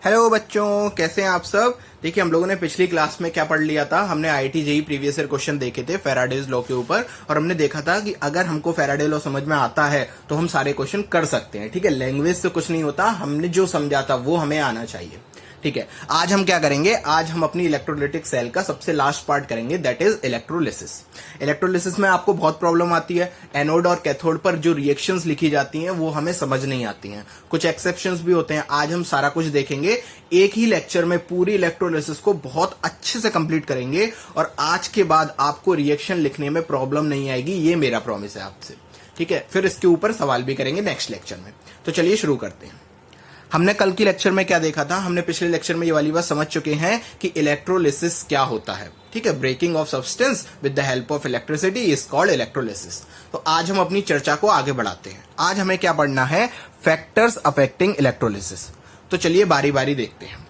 Hello बच्चों, कैसे हैं आप सब। देखिए, हम लोगों ने पिछली क्लास में क्या पढ़ लिया था। हमने IIT JEE previous year question देखे थे फैराडेज लॉ के ऊपर, और हमने देखा था कि अगर हमको फैराडे लॉ समझ में आता है तो हम सारे क्वेश्चन कर सकते हैं। ठीक है, लैंग्वेज से कुछ नहीं होता, हमने जो समझा था वो हमें आना चाहिए। ठीक है, आज हम क्या करेंगे, आज हम अपनी इलेक्ट्रोलाइटिक सेल का सबसे लास्ट पार्ट करेंगे, दैट इज इलेक्ट्रोलिसिस। इलेक्ट्रोलिसिस में आपको बहुत प्रॉब्लम आती है। एनोड और कैथोड पर जो रिएक्शंस लिखी जाती हैं वो हमें समझ नहीं आती हैं, कुछ एक्सेप्शंस भी होते हैं। आज हम सारा कुछ देखेंगे, एक ही लेक्चर में पूरी इलेक्ट्रोलिसिस को बहुत अच्छे से कंप्लीट करेंगे, और आज के बाद आपको रिएक्शन लिखने में प्रॉब्लम नहीं आएगी, ये मेरा प्रॉमिस है आपसे। ठीक है, फिर इसके ऊपर सवाल भी करेंगे नेक्स्ट लेक्चर में। तो चलिए शुरू करते हैं। हमने कल की लेक्चर में क्या देखा था, हमने पिछले लेक्चर में ये वाली बात समझ चुके हैं कि इलेक्ट्रोलिसिस क्या होता है। ठीक है, breaking of substance with the help of electricity is called electrolysis. तो आज हम अपनी चर्चा को आगे बढ़ाते हैं। आज हमें क्या पढ़ना है, फैक्टर्स अफेक्टिंग इलेक्ट्रोलिसिस। तो चलिए बारी बारी देखते हैं।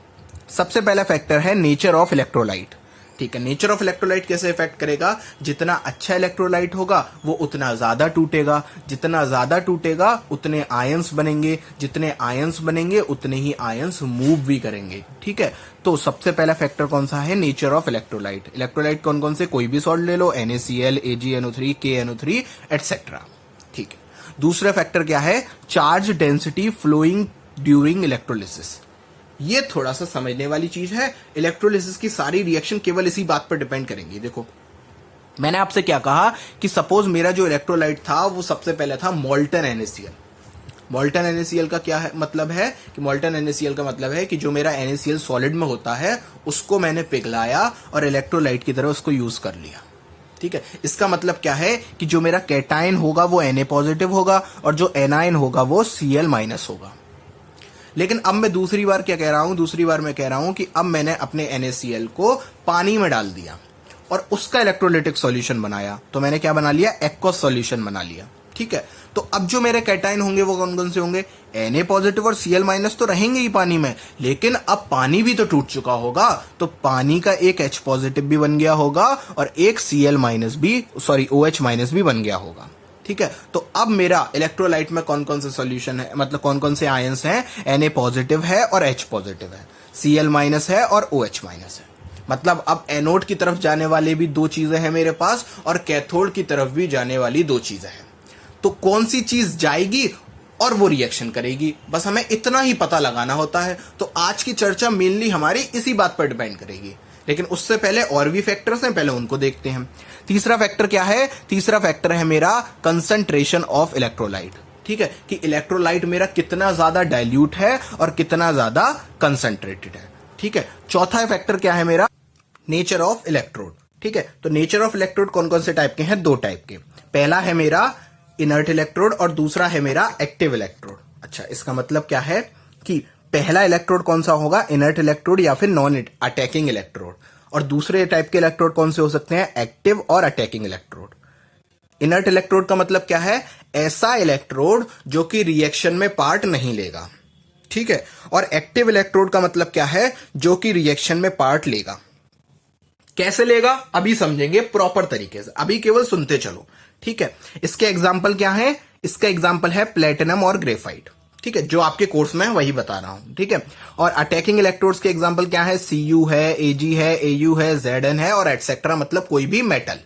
सबसे पहला फैक्टर है नेचर ऑफ इलेक्ट्रोलाइट। ठीक है, नेचर ऑफ इलेक्ट्रोलाइट कैसे इफेक्ट करेगा, जितना अच्छा इलेक्ट्रोलाइट होगा वो उतना ज्यादा टूटेगा, जितना ज्यादा टूटेगा उतने आयंस बनेंगे, जितने आयंस बनेंगे उतने ही आयंस मूव भी करेंगे। ठीक है, तो सबसे पहला फैक्टर कौन सा है, नेचर ऑफ इलेक्ट्रोलाइट। इलेक्ट्रोलाइट कौन कौन से, कोई भी सॉल्ट ले लो, NaCl, AgNO3, KNO3 एटसेट्रा। ठीक है, दूसरा फैक्टर क्या है, charge density flowing during electrolysis. ये थोड़ा सा समझने वाली चीज है। इलेक्ट्रोलिसिस की सारी रिएक्शन केवल इसी बात पर डिपेंड करेंगी। देखो, मैंने आपसे क्या कहा कि सपोज मेरा जो इलेक्ट्रोलाइट था वो सबसे पहले था मोल्टन NaCl। मोल्टन NaCl का क्या है मतलब है कि मोल्टन NaCl का मतलब है कि जो मेरा NaCl सॉलिड में होता है उसको मैंने पिघलाया और इलेक्ट्रोलाइट की तरह उसको यूज कर लिया। ठीक है, इसका मतलब क्या है कि जो मेरा कैटायन होगा वो Na पॉजिटिव होगा और जो एनायन होगा वो Cl माइनस होगा। लेकिन अब मैं दूसरी बार क्या कह रहा हूं, दूसरी बार मैं कह रहा हूं कि अब मैंने अपने NaCl को पानी में डाल दिया और उसका इलेक्ट्रोलाइटिक सॉल्यूशन बनाया। तो मैंने क्या बना लिया, एक्वस सॉल्यूशन बना लिया। ठीक है, तो अब जो मेरे कैटायन होंगे वो कौन कौन से होंगे, Na पॉजिटिव और Cl माइनस तो रहेंगे ही पानी में, लेकिन अब पानी भी तो टूट चुका होगा, तो पानी का एक H पॉजिटिव भी बन गया होगा और एक Cl माइनस भी, सॉरी OH माइनस भी बन गया होगा। ठीक है, तो अब मेरा इलेक्ट्रोलाइट में कौन कौन से सॉल्यूशन है, मतलब कौन कौन से आयंस हैं, Na पॉजिटिव है और H पॉजिटिव है, Cl माइनस है और OH माइनस है। मतलब अब एनोड की तरफ जाने वाले भी दो चीजें हैं मेरे पास और कैथोड की तरफ भी जाने वाली दो चीजें हैं। तो कौन सी चीज जाएगी और वो रिएक्शन करेगी, बस हमें इतना ही पता लगाना होता है। तो आज की चर्चा मेनली हमारी इसी बात पर डिपेंड करेगी, लेकिन उससे पहले और भी फैक्टर्स हैं, पहले उनको देखते हैं। तीसरा फैक्टर क्या है, तीसरा फैक्टर है मेरा कंसंट्रेशन ऑफ इलेक्ट्रोलाइट। ठीक है, कि इलेक्ट्रोलाइट मेरा कितना ज्यादा डाइल्यूट है और कितना ज्यादा कंसंट्रेटेड है। ठीक है, चौथा फैक्टर क्या है मेरा, नेचर ऑफ इलेक्ट्रोड। ठीक है, तो नेचर ऑफ इलेक्ट्रोड कौन कौन से टाइप के हैं, दो टाइप के। पहला है मेरा इनर्ट इलेक्ट्रोड और दूसरा है मेरा एक्टिव इलेक्ट्रोड। अच्छा, इसका मतलब क्या है कि पहला इलेक्ट्रोड कौन सा होगा, इनर्ट इलेक्ट्रोड या फिर नॉन अटैकिंग इलेक्ट्रोड, और दूसरे टाइप के इलेक्ट्रोड कौन से हो सकते हैं, एक्टिव और अटैकिंग इलेक्ट्रोड। इनर्ट इलेक्ट्रोड का मतलब क्या है, ऐसा इलेक्ट्रोड जो कि रिएक्शन में पार्ट नहीं लेगा। ठीक है, और एक्टिव इलेक्ट्रोड का मतलब क्या है, जो कि रिएक्शन में पार्ट लेगा। कैसे लेगा अभी समझेंगे प्रॉपर तरीके से, अभी केवल सुनते चलो। ठीक है, इसके एग्जाम्पल क्या है, इसका एग्जाम्पल है प्लेटिनम और ग्रेफाइट। ठीक है, जो आपके कोर्स में है वही बता रहा हूं। ठीक है, और अटैकिंग इलेक्ट्रोड्स के एग्जांपल क्या है, Cu है, Ag है, Au है, Zn है और एटसेट्रा, मतलब कोई भी मेटल।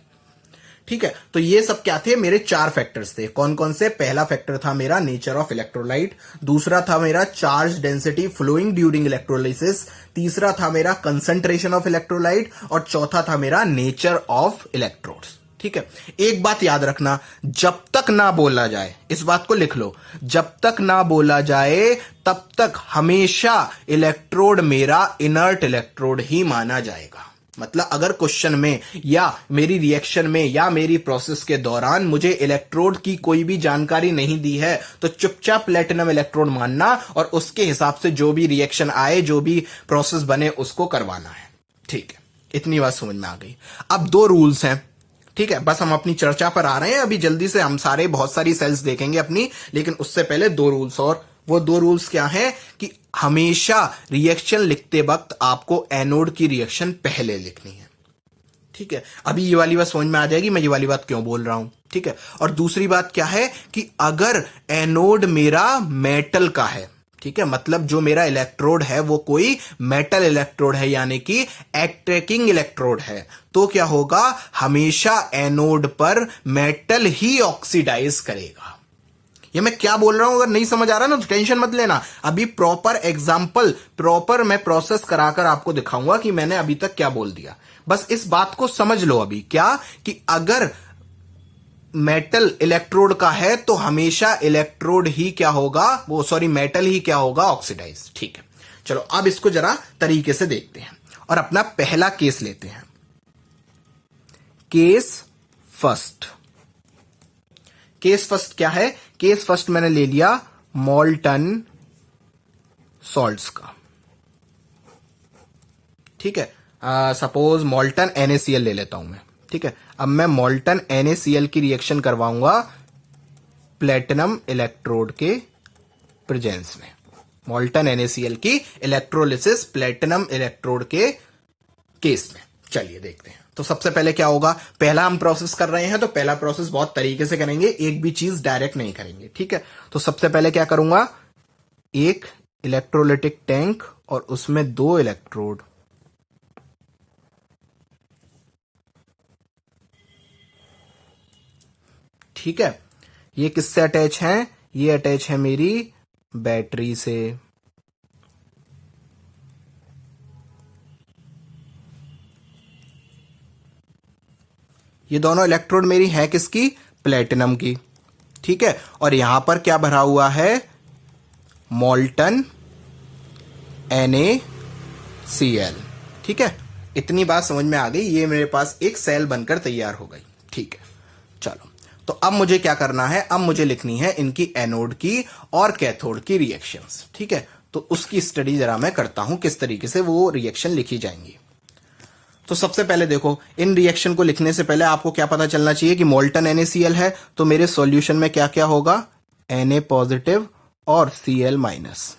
ठीक है, तो ये सब क्या थे, मेरे चार फैक्टर्स थे। कौन कौन से, पहला फैक्टर था मेरा नेचर ऑफ इलेक्ट्रोलाइट, दूसरा था मेरा charge density flowing during electrolysis, तीसरा था मेरा कंसंट्रेशन ऑफ इलेक्ट्रोलाइट और चौथा था मेरा नेचर ऑफ इलेक्ट्रोड्स। ठीक है, एक बात याद रखना, जब तक ना बोला जाए, इस बात को लिख लो, जब तक ना बोला जाए तब तक हमेशा इलेक्ट्रोड मेरा इनर्ट इलेक्ट्रोड ही माना जाएगा। मतलब अगर क्वेश्चन में या मेरी रिएक्शन में या मेरी प्रोसेस के दौरान मुझे इलेक्ट्रोड की कोई भी जानकारी नहीं दी है तो चुपचाप प्लेटिनम इलेक्ट्रोड मानना और उसके हिसाब से जो भी रिएक्शन आए, जो भी प्रोसेस बने, उसको करवाना है। ठीक है, इतनी बात समझ में आ गई। अब दो रूल्स हैं। ठीक है, बस हम अपनी चर्चा पर आ रहे हैं, अभी जल्दी से हम सारे बहुत सारी सेल्स देखेंगे अपनी, लेकिन उससे पहले दो रूल्स, और वो दो रूल्स क्या हैं कि हमेशा रिएक्शन लिखते वक्त आपको एनोड की रिएक्शन पहले लिखनी है। ठीक है, अभी ये वाली बात समझ में आ जाएगी मैं ये वाली बात क्यों बोल रहा हूं। ठीक है, और दूसरी बात क्या है कि अगर एनोड मेरा मेटल का है, ठीक है, मतलब जो मेरा इलेक्ट्रोड है वो कोई मेटल इलेक्ट्रोड है, यानी कि अट्रैक्टिंग इलेक्ट्रोड है। तो क्या होगा, हमेशा एनोड पर मेटल ही ऑक्सीडाइज करेगा। ये मैं क्या बोल रहा हूं, अगर नहीं समझ आ रहा ना तो टेंशन मत लेना। अभी प्रॉपर एग्जाम्पल, प्रॉपर मैं प्रोसेस कराकर आपको दिखाऊंगा कि मैंने अभी तक क्या बोल दिया। बस इस बात को समझ लो अभी, क्या कि अगर मेटल इलेक्ट्रोड का है तो हमेशा इलेक्ट्रोड ही क्या होगा, वो सॉरी मेटल ही क्या होगा, ऑक्सीडाइज। ठीक है, चलो अब इसको जरा तरीके से देखते हैं और अपना पहला केस लेते हैं। Case first. केस फर्स्ट क्या है, केस फर्स्ट मैंने ले लिया मोल्टन सॉल्ट्स का। ठीक है, सपोज मोल्टन NaCl ले लेता हूं मैं। ठीक है, अब मैं मोल्टन NaCl की रिएक्शन करवाऊंगा प्लेटिनम इलेक्ट्रोड के प्रेजेंस में। मोल्टन NaCl की इलेक्ट्रोलिसिस प्लेटिनम इलेक्ट्रोड के केस में। चलिए देखते हैं। तो सबसे पहले क्या होगा, पहला हम प्रोसेस कर रहे हैं तो पहला प्रोसेस बहुत तरीके से करेंगे, एक भी चीज डायरेक्ट नहीं करेंगे। ठीक है, तो सबसे पहले क्या करूंगा, एक इलेक्ट्रोलिटिक टैंक और उसमें 2 इलेक्ट्रोड। ठीक है, ये किससे अटैच हैं, ये अटैच है मेरी बैटरी से। ये दोनों इलेक्ट्रोड मेरी है किसकी, प्लेटिनम की। ठीक है, और यहां पर क्या भरा हुआ है, मोल्टन NaCl। ठीक है, इतनी बात समझ में आ गई, ये मेरे पास एक सेल बनकर तैयार हो गई। ठीक है, चलो तो अब मुझे क्या करना है, अब मुझे लिखनी है इनकी एनोड की और कैथोड की रिएक्शंस। ठीक है, तो उसकी स्टडी जरा मैं करता हूं किस तरीके से वो रिएक्शन लिखी जाएंगी। तो सबसे पहले देखो, इन रिएक्शन को लिखने से पहले आपको क्या पता चलना चाहिए कि मोल्टन NaCl है, तो मेरे सॉल्यूशन में क्या क्या होगा, Na पॉजिटिव और Cl माइनस।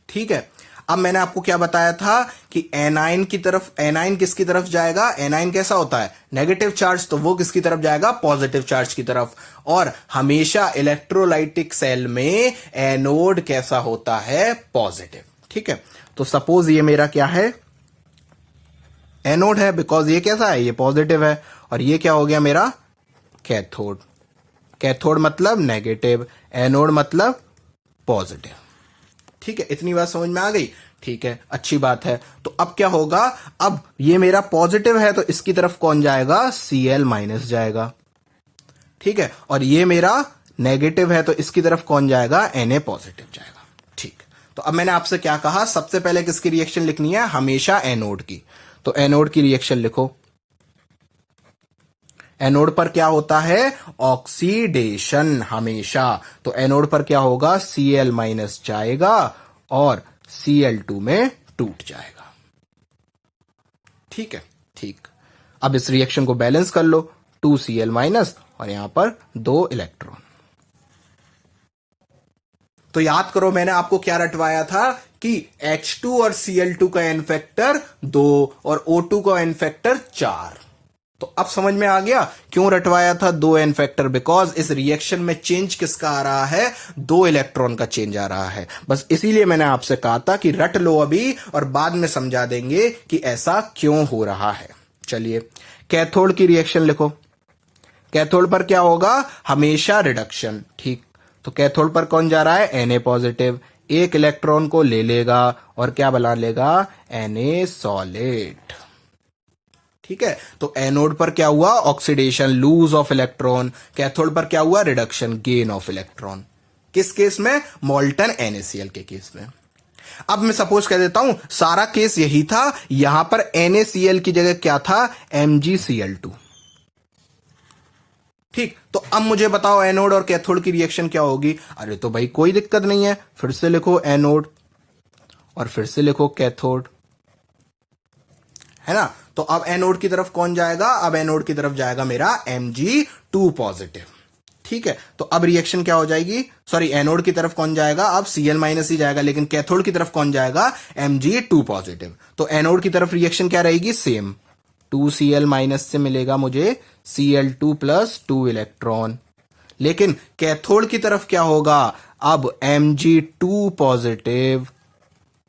ठीक है, अब मैंने आपको क्या बताया था कि एनाइन की तरफ, एनाइन किसकी तरफ जाएगा, एनाइन कैसा होता है, नेगेटिव चार्ज, तो वो किसकी तरफ जाएगा, पॉजिटिव चार्ज की तरफ। और हमेशा इलेक्ट्रोलाइटिक सेल में एनोड कैसा होता है, पॉजिटिव। ठीक है, तो सपोज ये मेरा क्या है, एनोड है, बिकॉज ये कैसा है, ये पॉजिटिव है। और ये क्या हो गया मेरा, कैथोड। कैथोड मतलब नेगेटिव, एनोड मतलब पॉजिटिव। ठीक है, इतनी बात समझ में आ गई। ठीक है, अच्छी बात है। तो अब क्या होगा, अब ये मेरा पॉजिटिव है तो इसकी तरफ कौन जाएगा, Cl माइनस जाएगा। ठीक है, और ये मेरा नेगेटिव है तो इसकी तरफ कौन जाएगा, Na पॉजिटिव जाएगा। ठीक, तो अब मैंने आपसे क्या कहा, सबसे पहले किसकी रिएक्शन लिखनी है, हमेशा एनोड की। तो एनोड की रिएक्शन लिखो। एनोड पर क्या होता है, ऑक्सीडेशन हमेशा। तो एनोड पर क्या होगा, Cl माइनस जाएगा और Cl2 में टूट जाएगा। ठीक है, ठीक। अब इस रिएक्शन को बैलेंस कर लो, 2Cl माइनस और यहां पर 2 इलेक्ट्रॉन। तो याद करो मैंने आपको क्या रटवाया था कि H2 और Cl2 का एन फैक्टर 2 और O2 का एन फैक्टर 4। तो अब समझ में आ गया क्यों रटवाया था 2 एन फैक्टर, बिकॉज इस रिएक्शन में चेंज किसका आ रहा है, 2 इलेक्ट्रॉन का चेंज आ रहा है। बस इसीलिए मैंने आपसे कहा था कि रट लो अभी और बाद में समझा देंगे कि ऐसा क्यों हो रहा है। चलिए, कैथोड की रिएक्शन लिखो। कैथोड पर क्या होगा, हमेशा रिडक्शन। ठीक, तो कैथोड पर कौन जा रहा है, Na पॉजिटिव, एक इलेक्ट्रॉन को ले लेगा और क्या बना लेगा, Na सॉलिड। ठीक है, तो एनोड पर क्या हुआ, oxidation, loss of electron. Cathode पर क्या हुआ, रिडक्शन, गेन ऑफ इलेक्ट्रॉन। किस केस में, मोल्टन NaCl के केस में। अब मैं सपोज कह देता हूं सारा केस यही था, यहां पर NaCl की जगह क्या था, MgCl2। ठीक, तो अब मुझे बताओ एनोड और कैथोड की रिएक्शन क्या होगी। अरे तो भाई कोई दिक्कत नहीं है, फिर से लिखो एनोड और फिर से लिखो कैथोड, है ना। तो अब एनोड की तरफ कौन जाएगा, अब एनोड की तरफ जाएगा मेरा Mg2 पॉजिटिव। ठीक है, तो अब रिएक्शन क्या हो जाएगी, सॉरी एनोड की तरफ कौन जाएगा, अब Cl माइनस ही जाएगा, लेकिन कैथोड की तरफ कौन जाएगा, Mg2 पॉजिटिव। तो एनोड की तरफ रिएक्शन क्या रहेगी, सेम, 2Cl माइनस से मिलेगा मुझे Cl2 प्लस 2 इलेक्ट्रॉन। लेकिन कैथोड की तरफ क्या होगा, अब Mg2 पॉजिटिव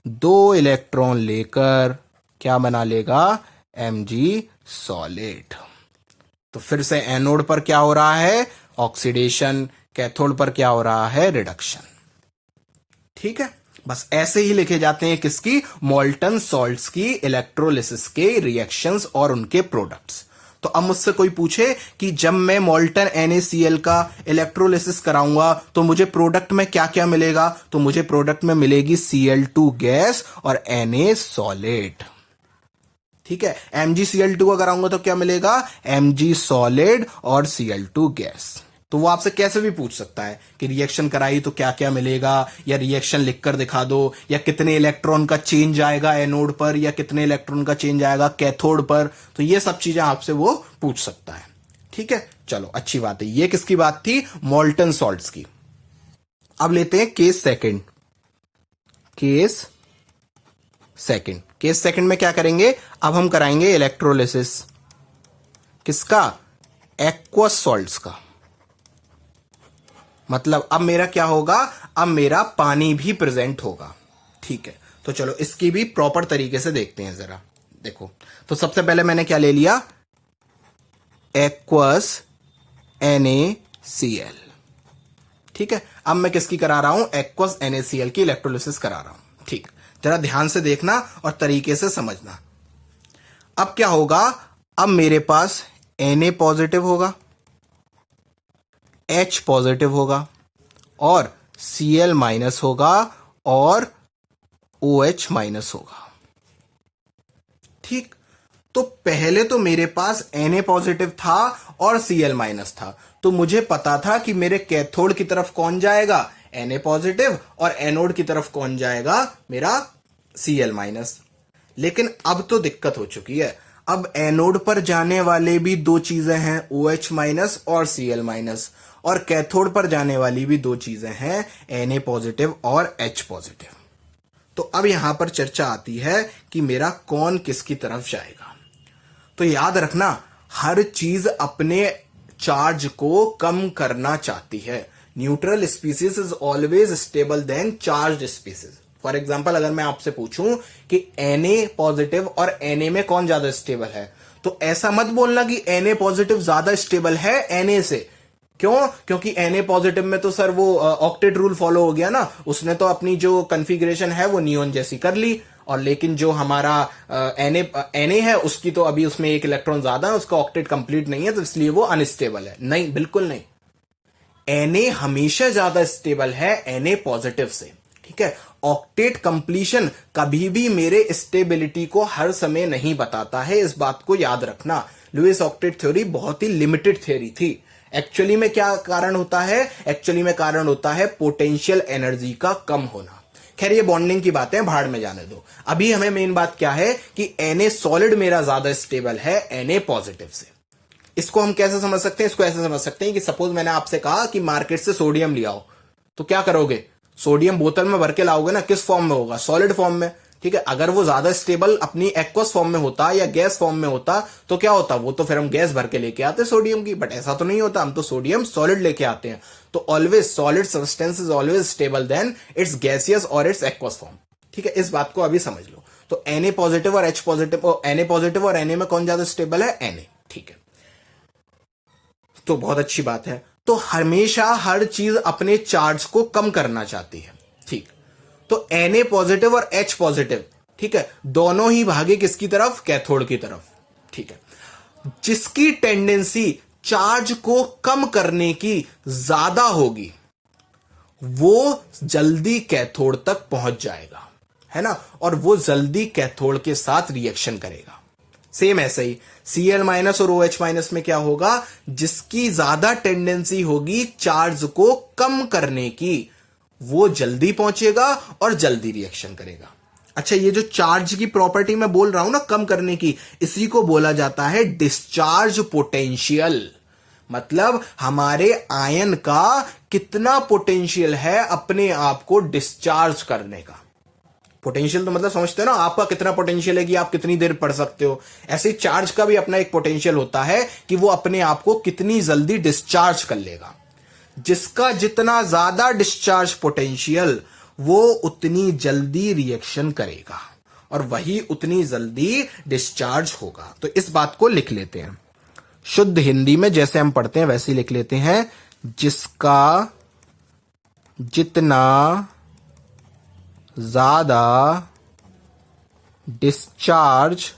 2 इलेक्ट्रॉन लेकर क्या बना लेगा, Mg सॉलिड। तो फिर से एनोड पर क्या हो रहा है, ऑक्सीडेशन, कैथोड पर क्या हो रहा है, रिडक्शन। ठीक है, बस ऐसे ही लिखे जाते हैं किसकी, मोल्टन सॉल्ट्स की इलेक्ट्रोलिसिस के रिएक्शंस और उनके प्रोडक्ट्स। तो अब मुझसे कोई पूछे कि जब मैं मोल्टन NaCl का इलेक्ट्रोलिसिस कराऊंगा तो मुझे प्रोडक्ट में क्या क्या मिलेगा, तो मुझे प्रोडक्ट में मिलेगी Cl2 गैस और Na सॉलिड। ठीक है, MgCl2 का कराऊंगा तो क्या मिलेगा, Mg सॉलिड और Cl2 गैस। तो वो आपसे कैसे भी पूछ सकता है कि रिएक्शन कराई तो क्या क्या मिलेगा, या रिएक्शन लिखकर दिखा दो, या कितने इलेक्ट्रॉन का चेंज आएगा एनोड पर, या कितने इलेक्ट्रॉन का चेंज आएगा कैथोड पर। तो ये सब चीजें आपसे वो पूछ सकता है। ठीक है, चलो अच्छी बात है। ये किसकी बात थी, मोल्टन सॉल्ट्स की। अब लेते हैं केस सेकंड। केस सेकंड में क्या करेंगे, अब हम कराएंगे इलेक्ट्रोलिसिस किसका, एक्वस सॉल्ट्स का। मतलब अब मेरा क्या होगा, अब मेरा पानी भी प्रेजेंट होगा। ठीक है, तो चलो इसकी भी प्रॉपर तरीके से देखते हैं जरा। देखो, तो सबसे पहले मैंने क्या ले लिया, एक्वस NaCl। ठीक है, अब मैं किसकी करा रहा हूं, एक्वस NaCl की इलेक्ट्रोलिसिस करा रहा हूं। ठीक, जरा ध्यान से देखना और तरीके से समझना। अब क्या होगा, अब मेरे पास Na पॉजिटिव होगा, H पॉजिटिव होगा और Cl माइनस होगा और OH माइनस होगा। ठीक, तो पहले तो मेरे पास Na पॉजिटिव था और Cl माइनस था, तो मुझे पता था कि मेरे कैथोड की तरफ कौन जाएगा, Na पॉजिटिव, और एनोड की तरफ कौन जाएगा, मेरा Cl माइनस। लेकिन अब तो दिक्कत हो चुकी है, अब एनोड पर जाने वाले भी दो चीजें हैं, OH माइनस और Cl माइनस, और कैथोड पर जाने वाली भी दो चीजें हैं, Na पॉजिटिव और H पॉजिटिव। तो अब यहां पर चर्चा आती है कि मेरा कौन किसकी तरफ जाएगा। तो याद रखना, हर चीज अपने चार्ज को कम करना चाहती है। Neutral species is always stable then charge species. For example, अगर मैं आपसे पूछूं कि Na पॉजिटिव और Na में कौन ज्यादा स्टेबल है, तो ऐसा मत बोलना कि Na पॉजिटिव ज्यादा स्टेबल है Na से। क्यों, क्योंकि Na पॉजिटिव में तो सर वो ऑक्टेट रूल फॉलो हो गया ना, उसने तो अपनी जो कॉन्फ़िगरेशन है वो नियोन जैसी कर ली। और लेकिन जो हमारा Na है उसकी तो अभी उसमें एक इलेक्ट्रॉन ज्यादा है, उसका ऑक्टेट कंप्लीट नहीं है, तो इसलिए वो अनस्टेबल है। नहीं, बिल्कुल नहीं, Na हमेशा ज्यादा स्टेबल है Na पॉजिटिव से। ठीक है, ऑक्टेट कंप्लीशन कभी भी मेरे स्टेबिलिटी को हर समय नहीं बताता है, इस बात को याद रखना। लुईस ऑक्टेट थ्योरी बहुत ही लिमिटेड थ्योरी थी। एक्चुअली में क्या कारण होता है, एक्चुअली में कारण होता है पोटेंशियल एनर्जी का कम होना। खैर ये बॉन्डिंग की बातें भाड़ में जाने दो, अभी हमें मेन बात क्या है कि Na सॉलिड मेरा ज्यादा स्टेबल है Na पॉजिटिव से। इसको हम कैसे समझ सकते हैं, इसको ऐसे समझ सकते हैं कि सपोज मैंने आपसे कहा कि मार्केट से सोडियम ले आओ, तो क्या करोगे, सोडियम बोतल में भर के लाओगे ना, किस फॉर्म में होगा, सॉलिड फॉर्म में। ठीक है, अगर वो ज्यादा स्टेबल अपनी एक्वस फॉर्म में होता या गैस फॉर्म में होता तो क्या होता, वो तो फिर हम गैस भर के लेके आते सोडियम की, बट ऐसा तो नहीं होता, हम तो सोडियम सॉलिड लेके आते हैं। तो always solid substance is always stable then it's gaseous और इट्स एक्वस फॉर्म। ठीक है, इस बात को अभी समझ लो। तो Na पॉजिटिव और H पॉजिटिव, Na पॉजिटिव और Na में कौन ज्यादा स्टेबल है, Na। ठीक है, तो बहुत अच्छी बात है। तो हमेशा हर चीज अपने चार्ज को कम करना चाहती है। ठीक, तो Na पॉजिटिव और H पॉजिटिव, ठीक है, दोनों ही भागे किसकी तरफ, कैथोड की तरफ। ठीक है, जिसकी टेंडेंसी चार्ज को कम करने की ज्यादा होगी वो जल्दी कैथोड तक पहुंच जाएगा, है ना, और वो जल्दी कैथोड के साथ रिएक्शन करेगा। सेम ऐसे ही Cl माइनस और OH माइनस में क्या होगा, जिसकी ज्यादा टेंडेंसी होगी चार्ज को कम करने की वो जल्दी पहुंचेगा और जल्दी रिएक्शन करेगा। अच्छा, ये जो चार्ज की प्रॉपर्टी मैं बोल रहा हूं ना कम करने की, इसी को बोला जाता है डिस्चार्ज पोटेंशियल। मतलब हमारे आयन का कितना पोटेंशियल है अपने आप को डिस्चार्ज करने का। पोटेंशियल तो मतलब समझते हो ना, आपका कितना पोटेंशियल है कि आप कितनी देर पढ़ सकते हो, ऐसे ही चार्ज का भी अपना एक पोटेंशियल होता है कि वो अपने आप को कितनी जल्दी डिस्चार्ज कर लेगा। जिसका जितना ज्यादा डिस्चार्ज पोटेंशियल वो उतनी जल्दी रिएक्शन करेगा और वही उतनी जल्दी डिस्चार्ज होगा। तो इस बात को लिख लेते हैं शुद्ध हिंदी में, जैसे हम पढ़ते हैं वैसे ही लिख लेते हैं, जिसका जितना ज्यादा डिस्चार्ज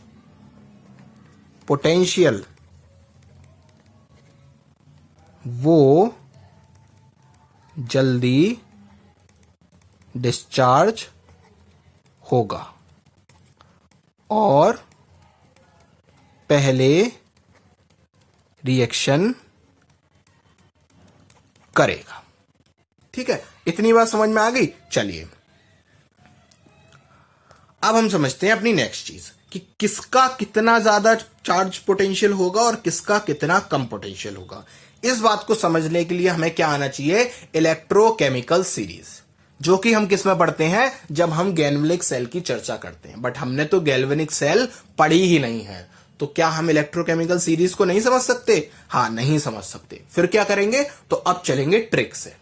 पोटेंशियल वो जल्दी डिस्चार्ज होगा और पहले रिएक्शन करेगा। ठीक है, इतनी बात समझ में आ गई। चलिए अब हम समझते हैं अपनी नेक्स्ट चीज कि किसका कितना ज्यादा चार्ज पोटेंशियल होगा और किसका कितना कम पोटेंशियल होगा। इस बात को समझने के लिए हमें क्या आना चाहिए, इलेक्ट्रोकेमिकल सीरीज, जो कि हम किस में पढ़ते हैं, जब हम गैल्वेनिक सेल की चर्चा करते हैं। बट हमने तो गैल्वेनिक सेल पढ़ी ही नहीं है, तो क्या हम इलेक्ट्रोकेमिकल सीरीज को नहीं समझ सकते? हाँ, नहीं समझ सकते। फिर क्या करेंगे, तो अब चलेंगे ट्रिक से।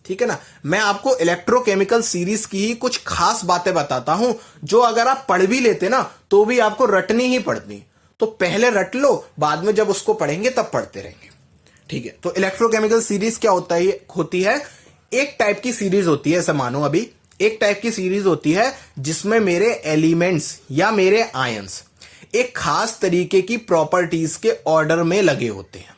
ठीक है ना, मैं आपको इलेक्ट्रोकेमिकल सीरीज की ही कुछ खास बातें बताता हूं, जो अगर आप पढ़ भी लेते ना तो भी आपको रटनी ही पड़ती। तो पहले रट लो, बाद में जब उसको पढ़ेंगे तब पढ़ते रहेंगे। ठीक है, तो इलेक्ट्रोकेमिकल सीरीज क्या होती है, एक टाइप की सीरीज होती है। ऐसा मानो अभी एक टाइप की सीरीज होती है जिसमें मेरे एलिमेंट्स या मेरे आयंस एक खास तरीके की प्रॉपर्टीज के ऑर्डर में लगे होते हैं।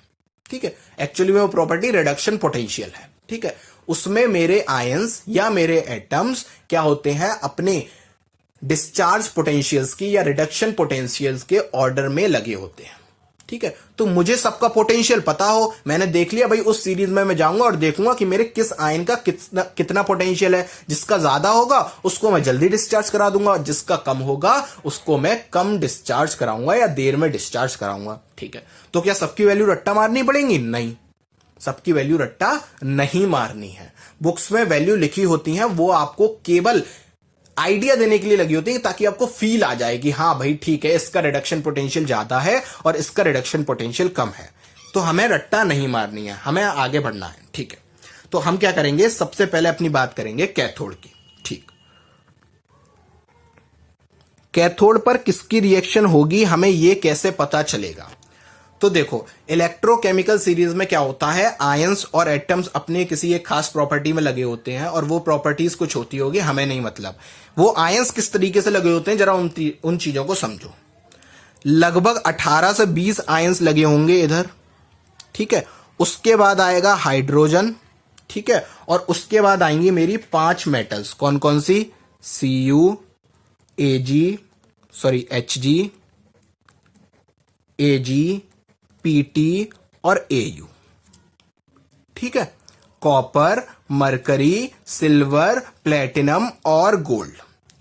ठीक है, एक्चुअली में वो प्रॉपर्टी रिडक्शन पोटेंशियल है। ठीक है, उसमें मेरे आयंस या मेरे एटम्स क्या होते हैं, अपने डिस्चार्ज पोटेंशियल्स की या रिडक्शन पोटेंशियल्स के ऑर्डर में लगे होते हैं। ठीक है, तो मुझे सबका पोटेंशियल पता हो, मैंने देख लिया भाई, उस सीरीज में मैं जाऊंगा और देखूंगा कि मेरे किस आयन का कितना पोटेंशियल है। जिसका ज्यादा होगा उसको मैं जल्दी डिस्चार्ज करा दूंगा, जिसका कम होगा उसको मैं कम डिस्चार्ज कराऊंगा या देर में डिस्चार्ज कराऊंगा। ठीक है, तो क्या सबकी वैल्यू रट्टा मारनी पड़ेगी? नहीं, सबकी वैल्यू रट्टा नहीं मारनी है। बुक्स में वैल्यू लिखी होती हैं, वो आपको केवल आइडिया देने के लिए लगी होती है, ताकि आपको फील आ जाए कि हाँ भाई ठीक है, इसका रिडक्शन पोटेंशियल ज्यादा है और इसका रिडक्शन पोटेंशियल कम है। तो हमें रट्टा नहीं मारनी है, हमें आगे बढ़ना है। ठीक है, तो हम क्या करेंगे, सबसे पहले अपनी बात करेंगे कैथोड की। ठीक, कैथोड पर किसकी रिएक्शन होगी, हमें यह कैसे पता चलेगा? तो देखो, इलेक्ट्रोकेमिकल सीरीज में क्या होता है, आयंस और एटम्स अपने किसी एक खास प्रॉपर्टी में लगे होते हैं और वो प्रॉपर्टीज कुछ होती होगी, हमें नहीं मतलब। वो आयंस किस तरीके से लगे होते हैं, जरा उन चीजों को समझो। लगभग 18 से 20 आयंस लगे होंगे इधर। ठीक है, उसके बाद आएगा हाइड्रोजन। ठीक है, और उसके बाद आएंगी मेरी 5 मेटल्स। कौन कौन सी? Cu, Hg, Ag, Pt और Au। ठीक है, कॉपर, मरकरी, सिल्वर, प्लेटिनम और गोल्ड,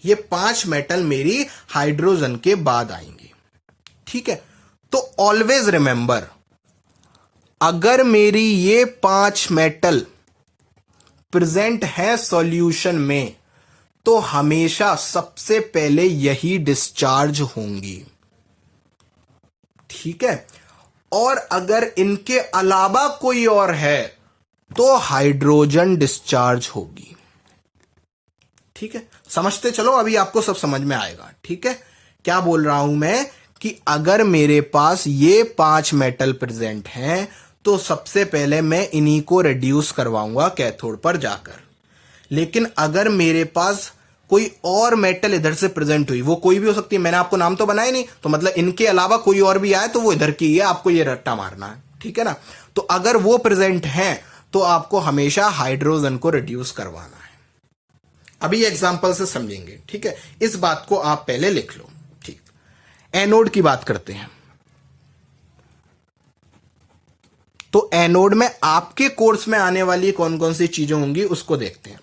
ये 5 मेटल मेरी हाइड्रोजन के बाद आएंगे। ठीक है, तो ऑलवेज रिमेंबर, अगर मेरी ये 5 मेटल प्रेजेंट है सॉल्यूशन में, तो हमेशा सबसे पहले यही डिस्चार्ज होंगी। ठीक है, और अगर इनके अलावा कोई और है तो हाइड्रोजन डिस्चार्ज होगी। ठीक है, समझते चलो, अभी आपको सब समझ में आएगा। ठीक है, क्या बोल रहा हूं मैं कि अगर मेरे पास ये 5 मेटल प्रेजेंट हैं तो सबसे पहले मैं इन्हीं को रिड्यूस करवाऊंगा कैथोड पर जाकर। लेकिन अगर मेरे पास कोई और मेटल इधर से प्रेजेंट हुई, वो कोई भी हो सकती है, मैंने आपको नाम तो बनाया नहीं, तो मतलब इनके अलावा कोई और भी आए तो वो इधर की है, आपको ये रट्टा मारना है। ठीक है ना, तो अगर वो प्रेजेंट है तो आपको हमेशा हाइड्रोजन को रिड्यूस करवाना है। अभी एग्जांपल से समझेंगे। ठीक है, इस बात को आप पहले लिख लो। ठीक, एनोड की बात करते हैं। तो एनोड में आपके कोर्स में आने वाली कौन कौन सी चीजें होंगी उसको देखते हैं।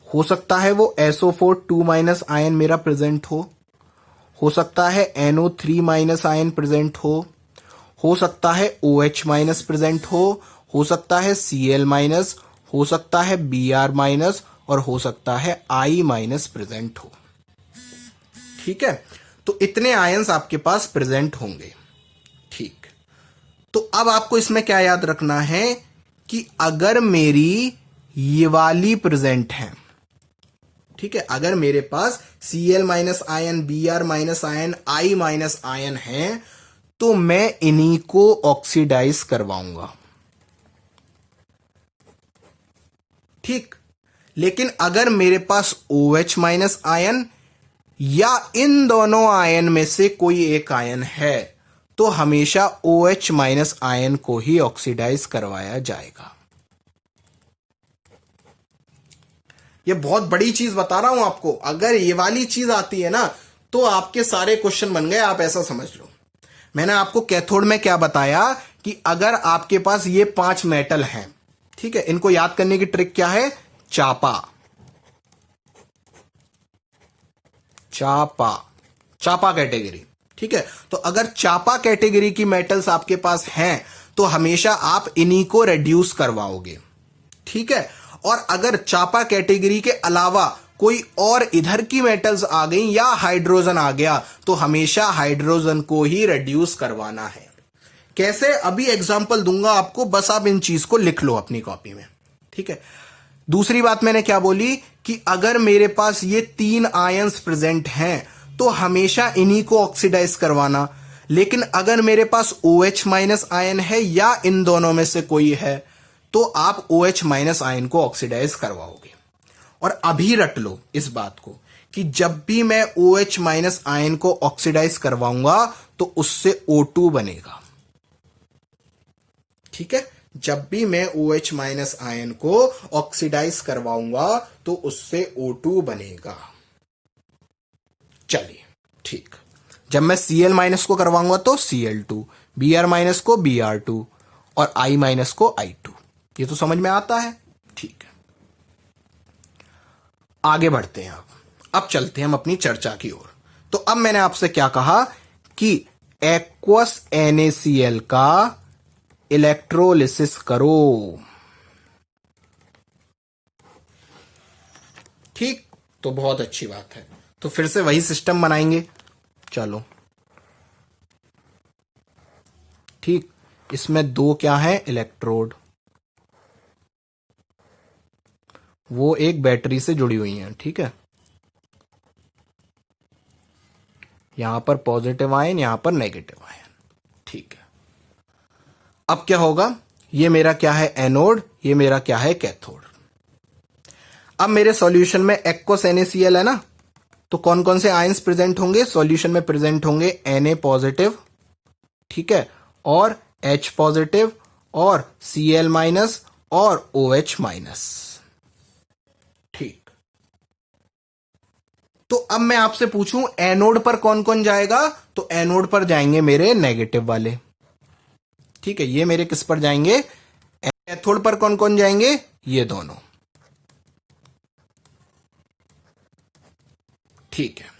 हो सकता है वो SO4 2- आयन मेरा प्रेजेंट हो सकता है NO3- आयन प्रेजेंट हो सकता है OH- प्रेजेंट हो सकता है Cl-, हो सकता है Br- और हो सकता है I- प्रेजेंट हो। ठीक है, तो इतने आयंस आपके पास प्रेजेंट होंगे। ठीक, तो अब आपको इसमें क्या याद रखना है कि अगर मेरी ये वाली प्रेजेंट है, ठीक है, अगर मेरे पास Cl minus ion, Br minus ion, I minus ion है, तो मैं इन्हीं को ऑक्सीडाइज करवाऊंगा, ठीक। लेकिन अगर मेरे पास OH माइनस आयन या इन दोनों आयन में से कोई एक आयन है, तो हमेशा OH माइनस आयन को ही ऑक्सीडाइज करवाया जाएगा। ये बहुत बड़ी चीज बता रहा हूं आपको, अगर ये वाली चीज आती है ना तो आपके सारे क्वेश्चन बन गए, आप ऐसा समझ लो। मैंने आपको कैथोड में क्या बताया कि अगर आपके पास ये 5 मेटल हैं, ठीक है, इनको याद करने की ट्रिक क्या है, चापा, चापा, चापा कैटेगरी, ठीक है। तो अगर चापा कैटेगरी की मेटल्स आपके पास हैं तो हमेशा आप इन्हीं को रिड्यूस करवाओगे, ठीक है। और अगर चापा कैटेगरी के अलावा कोई और इधर की मेटल्स आ गई या हाइड्रोजन आ गया तो हमेशा हाइड्रोजन को ही रिड्यूस करवाना है। कैसे, अभी एग्जांपल दूंगा आपको, बस आप इन चीज को लिख लो अपनी कॉपी में, ठीक है। दूसरी बात मैंने क्या बोली कि अगर मेरे पास ये 3 आयंस प्रेजेंट हैं तो हमेशा इन्हीं को ऑक्सीडाइज करवाना। लेकिन अगर मेरे पास OH माइनस आयन है या इन दोनों में से कोई है तो आप OH माइनस आयन को ऑक्सीडाइज करवाओगे। और अभी रट लो इस बात को कि जब भी मैं OH माइनस आयन को ऑक्सीडाइज करवाऊंगा तो उससे O2 बनेगा, ठीक है। जब भी मैं OH माइनस आयन को ऑक्सीडाइज करवाऊंगा तो उससे O2 बनेगा। चलिए, ठीक। जब मैं Cl माइनस को करवाऊंगा तो Cl2, Br माइनस को Br2 और I माइनस को I2। ये तो समझ में आता है, ठीक है। आगे बढ़ते हैं, अब चलते हैं हम अपनी चर्चा की ओर। तो अब मैंने आपसे क्या कहा कि एक्वस NaCl का इलेक्ट्रोलिसिस करो, ठीक। तो बहुत अच्छी बात है, तो फिर से वही सिस्टम बनाएंगे, चलो, ठीक। इसमें 2 क्या है, इलेक्ट्रोड, वो एक बैटरी से जुड़ी हुई हैं, ठीक है। यहां पर पॉजिटिव आयन, यहां पर नेगेटिव आयन, ठीक है। अब क्या होगा, ये मेरा क्या है, एनोड, ये मेरा क्या है, कैथोड। अब मेरे सॉल्यूशन में एक्वस NaCl है ना, तो कौन कौन से आयंस प्रेजेंट होंगे सॉल्यूशन में, प्रेजेंट होंगे Na पॉजिटिव, ठीक है, और H पॉजिटिव और Cl माइनस और OH माइनस, ठीक। तो अब मैं आपसे पूछूं एनोड पर कौन कौन जाएगा, तो एनोड पर जाएंगे मेरे नेगेटिव वाले, ठीक है। ये मेरे किस पर जाएंगे, कैथोड पर कौन कौन जाएंगे, ये दोनों, ठीक है।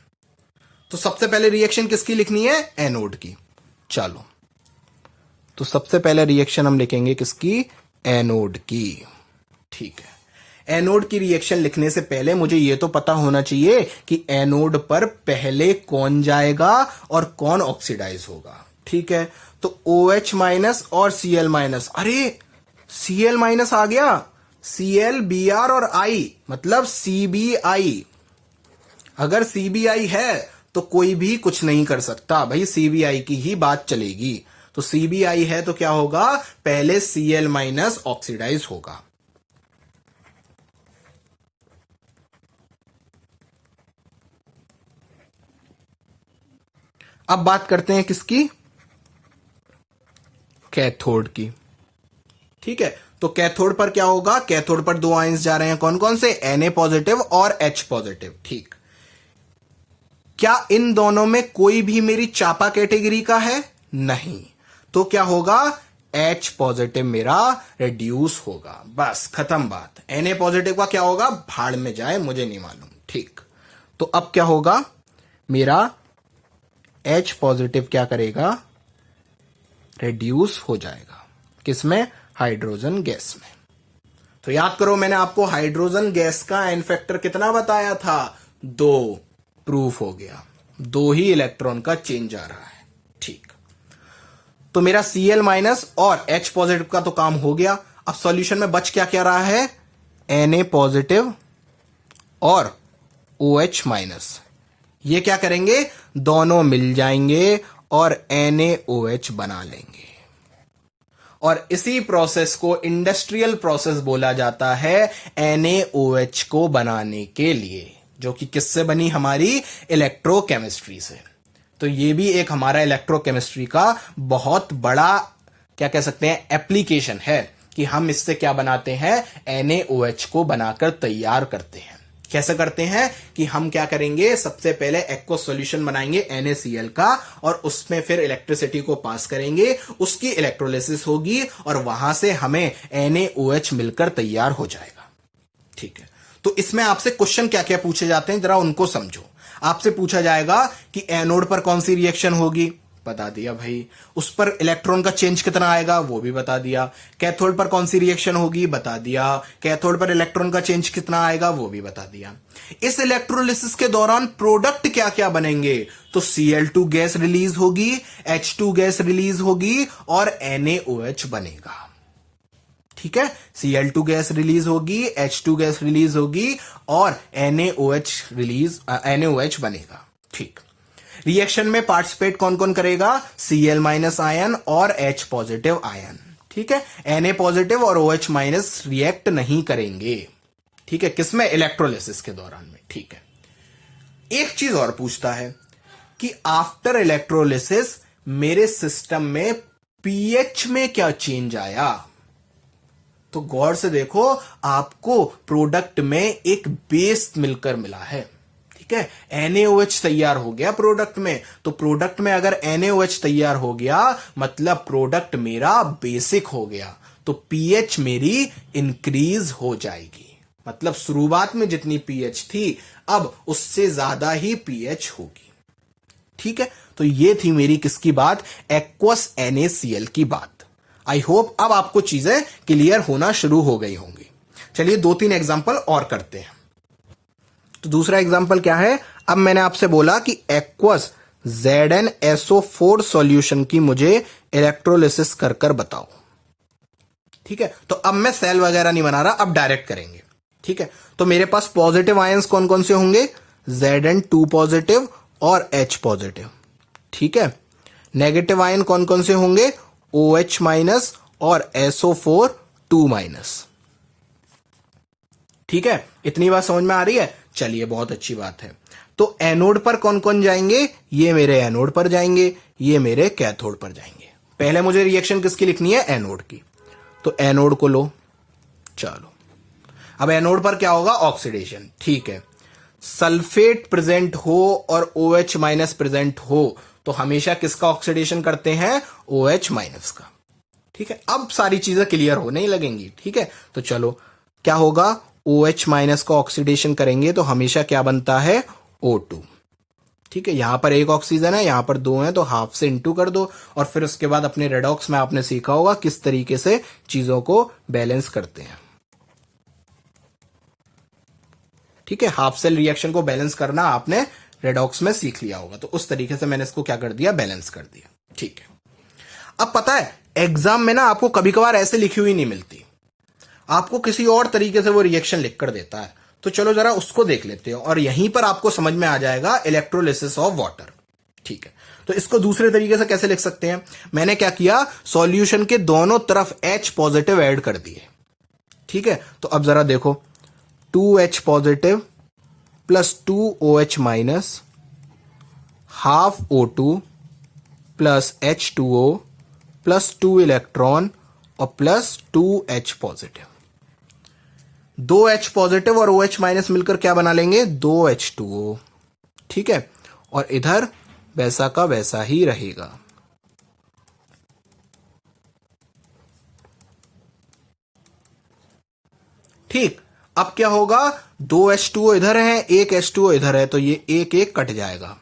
तो सबसे पहले रिएक्शन किसकी लिखनी है, एनोड की। चलो, तो सबसे पहले रिएक्शन हम लिखेंगे किसकी, एनोड की, ठीक है। एनोड की रिएक्शन लिखने से पहले मुझे यह तो पता होना चाहिए कि एनोड पर पहले कौन जाएगा और कौन ऑक्सीडाइज होगा, ठीक है। तो OH माइनस और Cl माइनस, अरे Cl माइनस आ गया, Cl, Br और I मतलब CBI। अगर CBI है तो कोई भी कुछ नहीं कर सकता भाई, CBI की ही बात चलेगी। तो CBI है तो क्या होगा, पहले Cl माइनस ऑक्सीडाइज होगा, अब बात करते हैं किसकी, कैथोड की, ठीक है। तो कैथोड पर क्या होगा, कैथोड पर 2 आयंस जा रहे हैं, कौन कौन से, Na पॉजिटिव और H पॉजिटिव, ठीक। क्या इन दोनों में कोई भी मेरी चापा कैटेगरी का है, नहीं, तो क्या होगा, H पॉजिटिव मेरा रिड्यूस होगा, बस खत्म बात। Na पॉजिटिव का क्या होगा, भाड़ में जाए, मुझे नहीं मालूम, ठीक। तो अब क्या होगा, मेरा H पॉजिटिव क्या करेगा, रिड्यूस हो जाएगा, किसमें, हाइड्रोजन गैस में। तो याद करो मैंने आपको हाइड्रोजन गैस का एन फैक्टर कितना बताया था, 2, प्रूफ हो गया, 2 ही इलेक्ट्रॉन का चेंज आ रहा है, ठीक। तो मेरा Cl माइनस और H पॉजिटिव का तो काम हो गया। अब सॉल्यूशन में बच क्या क्या रहा है, Na पॉजिटिव और OH माइनस। ये क्या करेंगे, दोनों मिल जाएंगे और NaOH बना लेंगे। और इसी प्रोसेस को इंडस्ट्रियल प्रोसेस बोला जाता है, NaOH को बनाने के लिए, जो कि किससे बनी, हमारी इलेक्ट्रोकेमिस्ट्री से। तो ये भी एक हमारा इलेक्ट्रोकेमिस्ट्री का बहुत बड़ा क्या कह सकते हैं एप्लीकेशन है, कि हम इससे क्या बनाते हैं, NaOH को बनाकर तैयार करते हैं। कैसे करते हैं कि हम क्या करेंगे, सबसे पहले एक्वस सॉल्यूशन बनाएंगे NaCl का, और उसमें फिर इलेक्ट्रिसिटी को पास करेंगे, उसकी इलेक्ट्रोलिसिस होगी और वहां से हमें NaOH मिलकर तैयार हो जाएगा। ठीक है, तो इसमें आपसे क्वेश्चन क्या क्या पूछे जाते हैं, जरा उनको समझो। आपसे पूछा जाएगा कि एनोड पर कौन सी रिएक्शन होगी, बता दिया भाई। उस पर इलेक्ट्रॉन का चेंज कितना आएगा, वो भी बता दिया। कैथोड पर कौन सी रिएक्शन होगी, बता दिया। कैथोड पर इलेक्ट्रॉन का चेंज कितना आएगा, वो भी बता दिया। इस इलेक्ट्रोलिसिस के दौरान प्रोडक्ट क्या क्या बनेंगे, तो Cl2 गैस रिलीज होगी, H2 गैस रिलीज होगी और NaOH बनेगा। ठीक है, Cl2 गैस रिलीज होगी, H2 गैस रिलीज होगी और NaOH बनेगा। ठीक, रिएक्शन में पार्टिसिपेट कौन कौन करेगा, Cl माइनस आयन और H पॉजिटिव आयन। ठीक है, Na पॉजिटिव और OH माइनस रिएक्ट नहीं करेंगे। ठीक है, किसमें, इलेक्ट्रोलिसिस के दौरान में। ठीक है, एक चीज और पूछता है कि आफ्टर इलेक्ट्रोलिसिस मेरे सिस्टम में पीएच में क्या चेंज आया। तो गौर से देखो, आपको प्रोडक्ट में एक बेस मिलकर मिला है। ठीक है, NaOH तैयार हो गया प्रोडक्ट में, तो प्रोडक्ट में अगर NaOH तैयार हो गया मतलब प्रोडक्ट मेरा बेसिक हो गया, तो पीएच मेरी इंक्रीज हो जाएगी। मतलब शुरुआत में जितनी पीएच थी अब उससे ज्यादा ही पीएच होगी। ठीक है, तो ये थी मेरी किसकी बात, एक्वस NaCl की बात। आई होप अब आपको चीजें क्लियर होना शुरू हो गई होंगी। चलिए 2-3 एग्जांपल और करते हैं। तो दूसरा एग्जांपल क्या है, अब मैंने आपसे बोला कि एक्वस ZnSO4 सॉल्यूशन की मुझे इलेक्ट्रोलिसिस कर कर बताओ। ठीक है, तो अब मैं सेल वगैरह नहीं बना रहा, अब डायरेक्ट करेंगे। ठीक है, तो मेरे पास पॉजिटिव आयंस कौन कौन से होंगे, Zn2 पॉजिटिव और H पॉजिटिव। ठीक है, नेगेटिव आयन कौन कौन से होंगे, OH माइनस और SO4 2 माइनस। ठीक है, इतनी बात समझ में आ रही है, चलिए बहुत अच्छी बात है। तो एनोड पर कौन कौन जाएंगे, ये मेरे एनोड पर जाएंगे, ये मेरे कैथोड पर जाएंगे। पहले मुझे रिएक्शन किसकी लिखनी है, एनोड की। तो एनोड को लो, चलो अब एनोड पर क्या होगा, ऑक्सीडेशन। ठीक है, सल्फेट प्रेजेंट हो और OH माइनस प्रेजेंट हो तो हमेशा किसका ऑक्सीडेशन करते हैं, OH माइनस का। ठीक है, अब सारी चीजें क्लियर होने ही लगेंगी। ठीक है, तो चलो क्या होगा, OH माइनस का ऑक्सीडेशन करेंगे तो हमेशा क्या बनता है, O2। ठीक है, यहां पर एक ऑक्सीजन है, यहां पर 2 है, तो हाफ से इंटू कर दो और फिर उसके बाद अपने रेडॉक्स में आपने सीखा होगा किस तरीके से चीजों को बैलेंस करते हैं। ठीक है, हाफ सेल रिएक्शन को बैलेंस करना आपने रेडॉक्स में सीख लिया होगा, तो उस तरीके से मैंने इसको क्या कर दिया, बैलेंस कर दिया। ठीक है, अब पता है एग्जाम में ना आपको कभी कभार ऐसे लिखी हुई नहीं मिलती, आपको किसी और तरीके से वो रिएक्शन लिख कर देता है। तो चलो जरा उसको देख लेते हो और यहीं पर आपको समझ में आ जाएगा इलेक्ट्रोलिसिस ऑफ वाटर। ठीक है, तो इसको दूसरे तरीके से कैसे लिख सकते हैं, मैंने क्या किया, सॉल्यूशन के दोनों तरफ H पॉजिटिव ऐड कर दिए। ठीक है, तो अब जरा देखो, 2H positive plus 2OH minus half O2 plus H2O plus 2 electron और plus 2H positive. 2H positive और OH माइनस मिलकर क्या बना लेंगे, 2H2O। ठीक है, और इधर वैसा का वैसा ही रहेगा। ठीक, अब क्या होगा, 2H2O इधर है, एक H2O इधर है, तो ये एक एक कट जाएगा।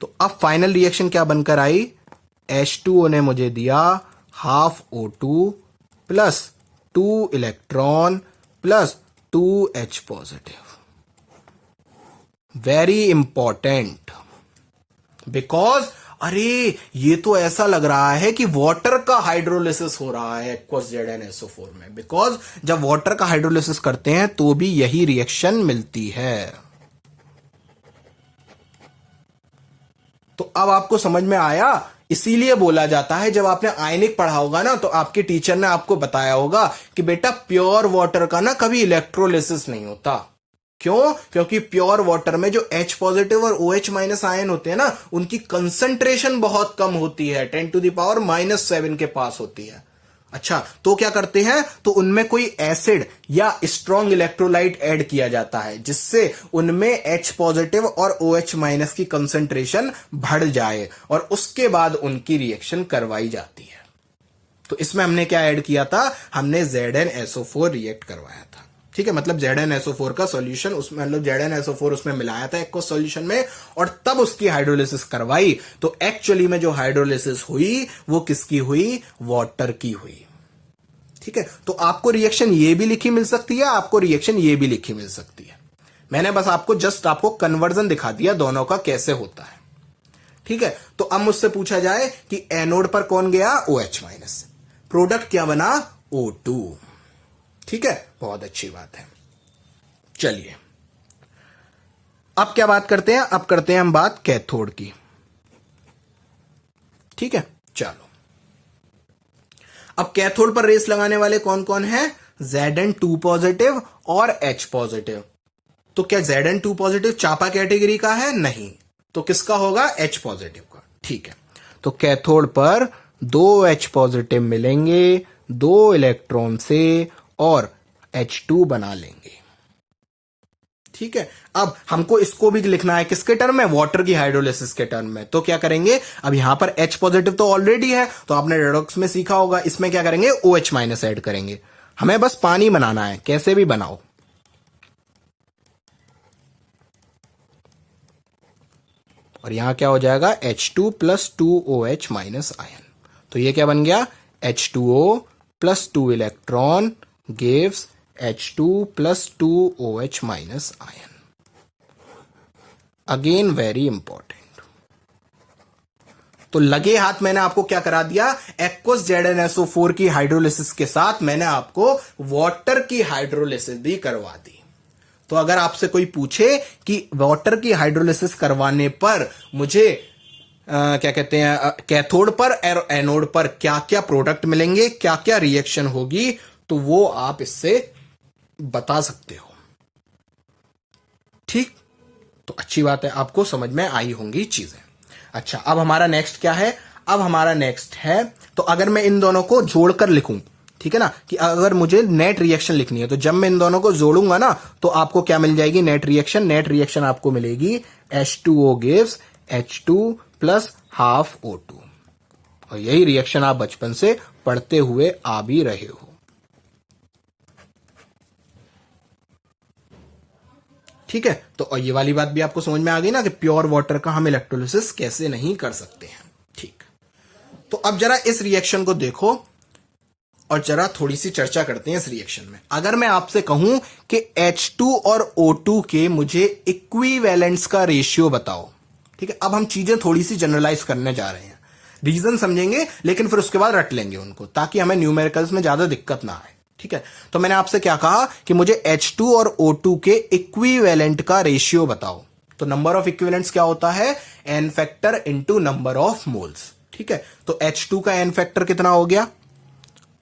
तो अब फाइनल रिएक्शन क्या बनकर आई, H2O ने मुझे दिया half O2 plus 2 electron plus 2H positive. Very important, because अरे ये तो ऐसा लग रहा है कि वाटर का हाइड्रोलिसिस हो रहा है एक्वस ZnSO4 में, बिकॉज जब वाटर का हाइड्रोलिसिस करते हैं तो भी यही रिएक्शन मिलती है। तो अब आपको समझ में आया, इसीलिए बोला जाता है, जब आपने आयनिक पढ़ा होगा ना तो आपके टीचर ने आपको बताया होगा कि बेटा प्योर वाटर का ना कभी इलेक्ट्रोलिसिस नहीं होता। क्यों? क्योंकि प्योर वाटर में जो H पॉजिटिव और OH माइनस आयन होते हैं ना, उनकी कंसंट्रेशन बहुत कम होती है, 10⁻⁻7 के पास होती है। अच्छा, तो क्या करते हैं, तो उनमें कोई एसिड या स्ट्रॉन्ग इलेक्ट्रोलाइट ऐड किया जाता है जिससे उनमें H पॉजिटिव और OH माइनस की कंसंट्रेशन बढ़ जाए और उसके बाद उनकी रिएक्शन करवाई जाती है। तो इसमें हमने क्या ऐड किया था, हमने ZnSO4 रिएक्ट करवाया था। ठीक है, मतलब ZnSO4 का सॉल्यूशन उसमें, मतलब ZnSO4 उसमें मिलाया था एक्वस सॉल्यूशन में और तब उसकी हाइड्रोलिसिस करवाई। तो एक्चुअली में जो हाइड्रोलिसिस हुई वो किसकी हुई, वाटर की हुई। ठीक है, तो आपको रिएक्शन ये भी लिखी मिल सकती है, आपको रिएक्शन ये भी लिखी मिल सकती है। मैंने बस आपको कन्वर्जन दिखा दिया दोनों का कैसे होता है। ठीक है, तो अब मुझसे पूछा जाए कि एनोड पर कौन गया, OH माइनस, प्रोडक्ट क्या बना, O2। ठीक है, बहुत अच्छी बात है। चलिए अब क्या बात करते हैं, अब करते हैं हम बात कैथोड की। ठीक है, चलो अब कैथोड पर रेस लगाने वाले कौन कौन है, Zn2 पॉजिटिव और H पॉजिटिव। तो क्या Zn2 पॉजिटिव चापा कैटेगरी का है, नहीं, तो किसका होगा, H पॉजिटिव का। ठीक है, तो कैथोड पर 2 H पॉजिटिव मिलेंगे 2 इलेक्ट्रॉन से और H2 बना लेंगे। ठीक है, अब हमको इसको भी लिखना है किसके टर्म में, वाटर की हाइड्रोलिसिस के टर्म में। तो क्या करेंगे, अब यहां पर H पॉजिटिव तो ऑलरेडी है, तो आपने रेडॉक्स में सीखा होगा, इसमें क्या करेंगे, OH माइनस ऐड करेंगे। हमें बस पानी बनाना है, कैसे भी बनाओ। और यहां क्या हो जाएगा, H2 + 2OH माइनस आयन। तो ये क्या बन गया, H2O + 2 electron gives H2 + 2OH minus ion. Again very important. तो लगे हाथ मैंने आपको क्या करा दिया, एक्वस ZnSO4 की हाइड्रोलिसिस के साथ मैंने आपको वाटर की हाइड्रोलिसिस भी करवा दी। तो अगर आपसे कोई पूछे कि वाटर की हाइड्रोलिसिस करवाने पर मुझे क्या कहते हैं, कैथोड पर और एनोड पर क्या क्या प्रोडक्ट मिलेंगे, क्या क्या रिएक्शन होगी, तो वो आप इससे बता सकते हो। ठीक, तो अच्छी बात है, आपको समझ में आई होंगी चीजें। अच्छा, अब हमारा नेक्स्ट क्या है, अब हमारा नेक्स्ट है, तो अगर मैं इन दोनों को जोड़कर लिखूं, ठीक है ना, कि अगर मुझे नेट रिएक्शन लिखनी है तो जब मैं इन दोनों को जोड़ूंगा ना तो आपको क्या मिल जाएगी, नेट रिएक्शन। नेट रिएक्शन आपको मिलेगी H2O गिव्स H2 + ½ O2। और यही रिएक्शन आप बचपन से पढ़ते हुए आ भी रहे हो। ठीक है, तो और ये वाली बात भी आपको समझ में आ गई ना कि प्योर वाटर का हम इलेक्ट्रोलिसिस कैसे नहीं कर सकते हैं। ठीक, तो अब जरा इस रिएक्शन को देखो और जरा थोड़ी सी चर्चा करते हैं इस रिएक्शन में। अगर मैं आपसे कहूं कि H2 और O2 के मुझे इक्विवेलेंट्स का रेशियो बताओ। ठीक है, अब हम चीजें थोड़ी सी जनरलाइज करने जा रहे हैं, रीजन समझेंगे लेकिन फिर उसके बाद रट लेंगे उनको, ताकि हमें न्यूमेरिकल्स में ज्यादा दिक्कत ना आए। ठीक है, तो मैंने आपसे क्या कहा कि मुझे H2 और O2 के इक्विवेलेंट का रेशियो बताओ। तो नंबर ऑफ इक्विवेलेंट्स क्या होता है, n factor into number of moles. ठीक है, तो H2 का n फैक्टर कितना हो गया,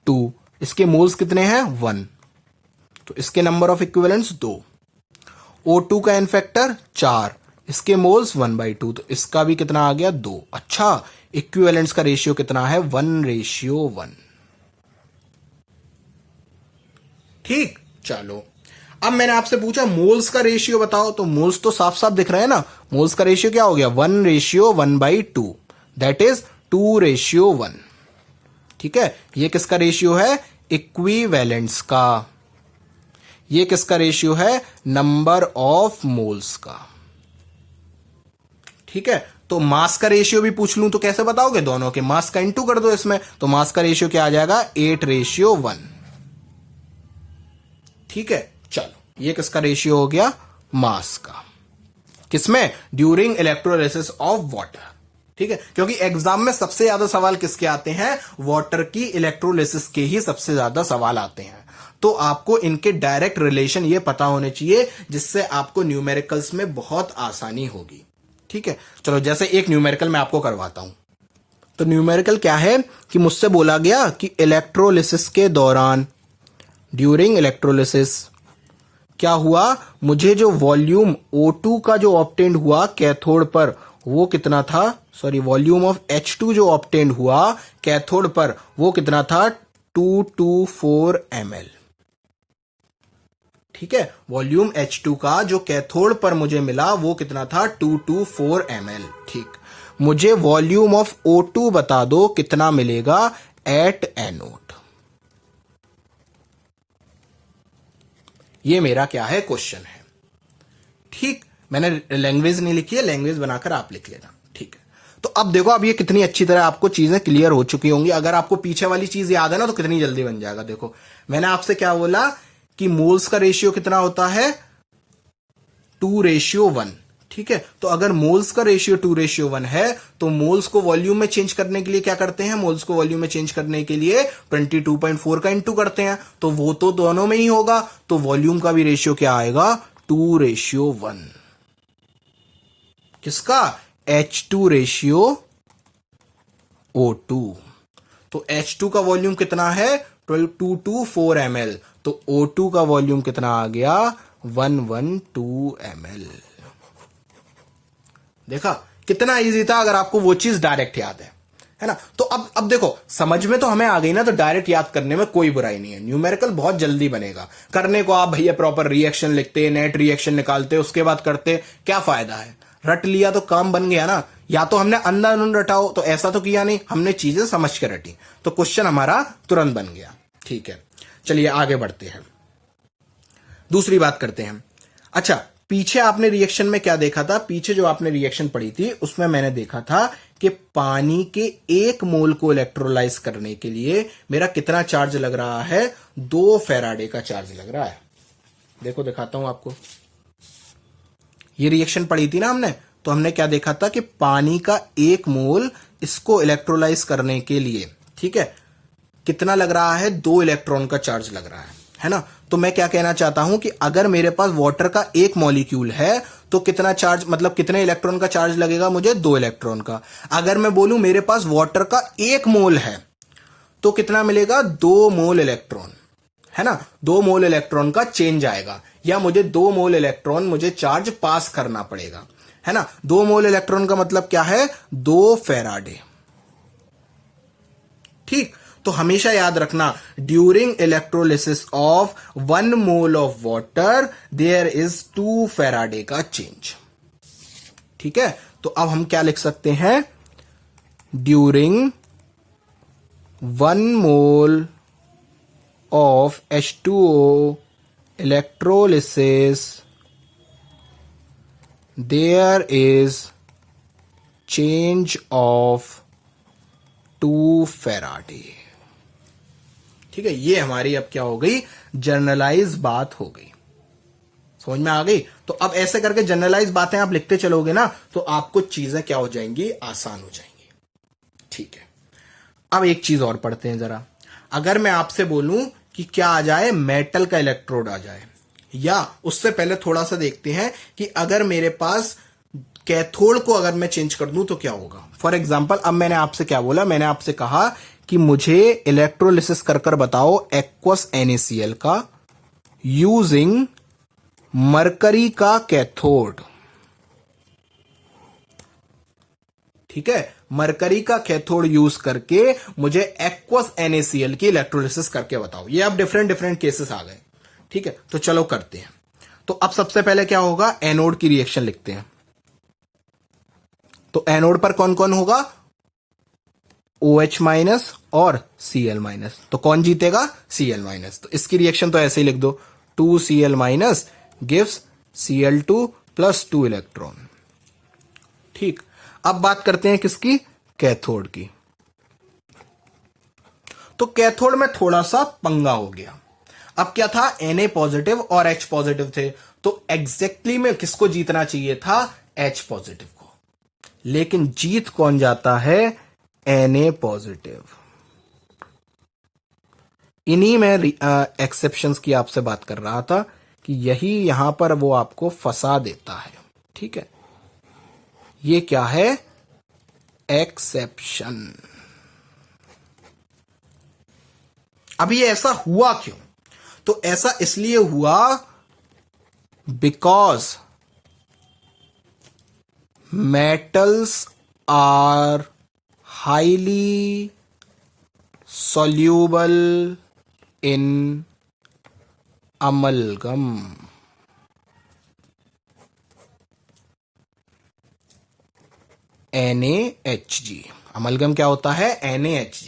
2, इसके मोल्स कितने हैं, 1, तो इसके नंबर ऑफ इक्विवेलेंट्स 2। O2 का n फैक्टर 4, इसके मोल्स 1/2, तो इसका भी कितना आ गया, 2। अच्छा, इक्विवेलेंट्स का रेशियो कितना है, 1:1। ठीक, चलो अब मैंने आपसे पूछा मोल्स का रेशियो बताओ, तो मोल्स तो साफ साफ दिख रहे हैं ना, मोल्स का रेशियो क्या हो गया, 1:1/2, दैट इज 2:1। ठीक है, ये किसका रेशियो है, इक्विवेलेंट्स का। ये किसका रेशियो है, नंबर ऑफ मोल्स का। ठीक है, तो मास का रेशियो भी पूछ लूं तो कैसे बताओगे, दोनों के मास का इंटू कर दो इसमें, तो मास का रेशियो क्या आ जाएगा, 8:1। ठीक है, चलो ये किसका रेशियो हो गया, मास का, किसमें, ड्यूरिंग इलेक्ट्रोलिसिस ऑफ वाटर। ठीक है, क्योंकि एग्जाम में सबसे ज्यादा सवाल किसके आते हैं, वाटर की इलेक्ट्रोलिसिस के ही सबसे ज्यादा सवाल आते हैं। तो आपको इनके डायरेक्ट रिलेशन ये पता होने चाहिए, जिससे आपको न्यूमेरिकल्स में बहुत आसानी होगी। ठीक है, चलो जैसे एक न्यूमेरिकल मैं आपको करवाता हूं। तो न्यूमेरिकल क्या है कि मुझसे बोला गया कि इलेक्ट्रोलिसिस के दौरान, ड्यूरिंग इलेक्ट्रोलिसिस क्या हुआ, मुझे जो वॉल्यूम O2 का जो ऑब्टेंड हुआ कैथोड पर वो कितना था, सॉरी वॉल्यूम ऑफ H2 जो ऑब्टेंड हुआ कैथोड पर वो कितना था, 224 ml। ठीक है, वॉल्यूम H2 का जो कैथोड पर मुझे मिला वो कितना था, 224 ml। ठीक, मुझे वॉल्यूम ऑफ O2 बता दो कितना मिलेगा एट एनोड। ये मेरा क्या है, क्वेश्चन है। ठीक, मैंने लैंग्वेज नहीं लिखी है, लैंग्वेज बनाकर आप लिख लेना। ठीक है, तो अब देखो, अब ये कितनी अच्छी तरह आपको चीजें क्लियर हो चुकी होंगी। अगर आपको पीछे वाली चीज याद है ना तो कितनी जल्दी बन जाएगा। देखो मैंने आपसे क्या बोला कि मोल्स का रेशियो कितना होता है, 2:1। ठीक है, तो अगर मोल्स का रेशियो 2:1 है तो मोल्स को वॉल्यूम में चेंज करने के लिए क्या करते हैं, मोल्स को वॉल्यूम में चेंज करने के लिए 22.4 का इंटू करते हैं, तो वो तो दोनों में ही होगा। तो वॉल्यूम का भी रेशियो क्या आएगा, 2:1। किसका, H2:O2। तो H2 का वॉल्यूम कितना है, 224 ml। तो O2 का वॉल्यूम कितना आ गया, 112 ml। देखा कितना इजी था, अगर आपको वो चीज डायरेक्ट याद है ना। तो अब देखो समझ में तो हमें आ गई ना, तो डायरेक्ट याद करने में कोई बुराई नहीं है। न्यूमेरिकल बहुत जल्दी बनेगा, करने को आप भैया प्रॉपर रिएक्शन लिखते, नेट रिएक्शन निकालते, उसके बाद करते, क्या फायदा है। रट लिया तो काम बन गया ना, या तो हमने अंधाधुंध रटाओ, तो ऐसा तो किया नहीं, हमने चीजें समझ के रटी, तो क्वेश्चन हमारा तुरंत बन गया। ठीक है, चलिए आगे बढ़ते हैं, दूसरी बात करते हैं। अच्छा, पीछे आपने रिएक्शन में क्या देखा था, पीछे जो आपने रिएक्शन पढ़ी थी उसमें मैंने देखा था कि पानी के 1 मोल को इलेक्ट्रोलाइज करने के लिए मेरा कितना चार्ज लग रहा है, 2 फैराडे का चार्ज लग रहा है। देखो दिखाता हूं आपको, ये रिएक्शन पढ़ी थी ना हमने, तो हमने क्या देखा था कि पानी का 1 मोल इसको इलेक्ट्रोलाइज करने के लिए, ठीक है, कितना लग रहा है, 2 इलेक्ट्रॉन का चार्ज लग रहा है ना। तो मैं क्या कहना चाहता हूं कि अगर मेरे पास वाटर का 1 मॉलिक्यूल है तो कितना चार्ज, मतलब कितने इलेक्ट्रॉन का चार्ज लगेगा मुझे, 2 इलेक्ट्रॉन का। अगर मैं बोलूं मेरे पास वाटर का 1 मोल है तो कितना मिलेगा, 2 मोल इलेक्ट्रॉन, है ना। 2 मोल इलेक्ट्रॉन का चेंज आएगा, या मुझे 2 मोल इलेक्ट्रॉन मुझे चार्ज पास करना पड़ेगा, है ना। 2 मोल इलेक्ट्रॉन का मतलब क्या है, 2 फैराडे। ठीक, तो हमेशा याद रखना, during electrolysis of 1 mole of water there is 2 Faraday का चेंज। ठीक है, तो अब हम क्या लिख सकते हैं, during 1 mole of H2O electrolysis there is change of 2 Faraday. ठीक है, ये हमारी अब क्या हो गई, जनरलाइज बात हो गई, समझ में आ गई। तो अब ऐसे करके जनरलाइज बातें आप लिखते चलोगे ना तो आपको चीजें क्या हो जाएंगी, आसान हो जाएंगी। ठीक है, अब एक चीज और पढ़ते हैं जरा। अगर मैं आपसे बोलूं कि क्या आ जाए, मेटल का इलेक्ट्रोड आ जाए, या उससे पहले थोड़ा सा देखते हैं कि अगर मेरे पास कैथोड को अगर मैं चेंज कर दूं तो क्या होगा। फॉर एग्जाम्पल, अब मैंने आपसे क्या बोला, मैंने आपसे कहा कि मुझे इलेक्ट्रोलिसिस कर कर बताओ एक्वस NaCl का यूजिंग मरकरी का कैथोड। ठीक है, मरकरी का कैथोड यूज करके मुझे एक्वस NaCl की इलेक्ट्रोलिसिस करके बताओ। ये अब डिफरेंट केसेस आ गए। ठीक है, तो चलो करते हैं। तो अब सबसे पहले क्या होगा, एनोड की रिएक्शन लिखते हैं। तो एनोड पर कौन कौन होगा, OH- और Cl-। तो कौन जीतेगा, Cl-। तो इसकी रिएक्शन तो ऐसे ही लिख दो, 2Cl- गिव्स Cl2 + 2 इलेक्ट्रॉन। ठीक, अब बात करते हैं किसकी, कैथोड की। तो कैथोड में थोड़ा सा पंगा हो गया। अब क्या था, Na पॉजिटिव और H पॉजिटिव थे, तो एग्जैक्टली में किसको जीतना चाहिए था, H पॉजिटिव को। लेकिन जीत कौन जाता है? Na positive. इन्हीं में एक्सेप्शंस की आपसे बात कर रहा था कि यही यहां पर वो आपको फंसा देता है। ठीक है, ये क्या है? एक्सेप्शन। अब ये ऐसा हुआ क्यों? तो ऐसा इसलिए हुआ because metals are highly soluble in amalgam. NaHg। Amalgam क्या होता है? NaHg,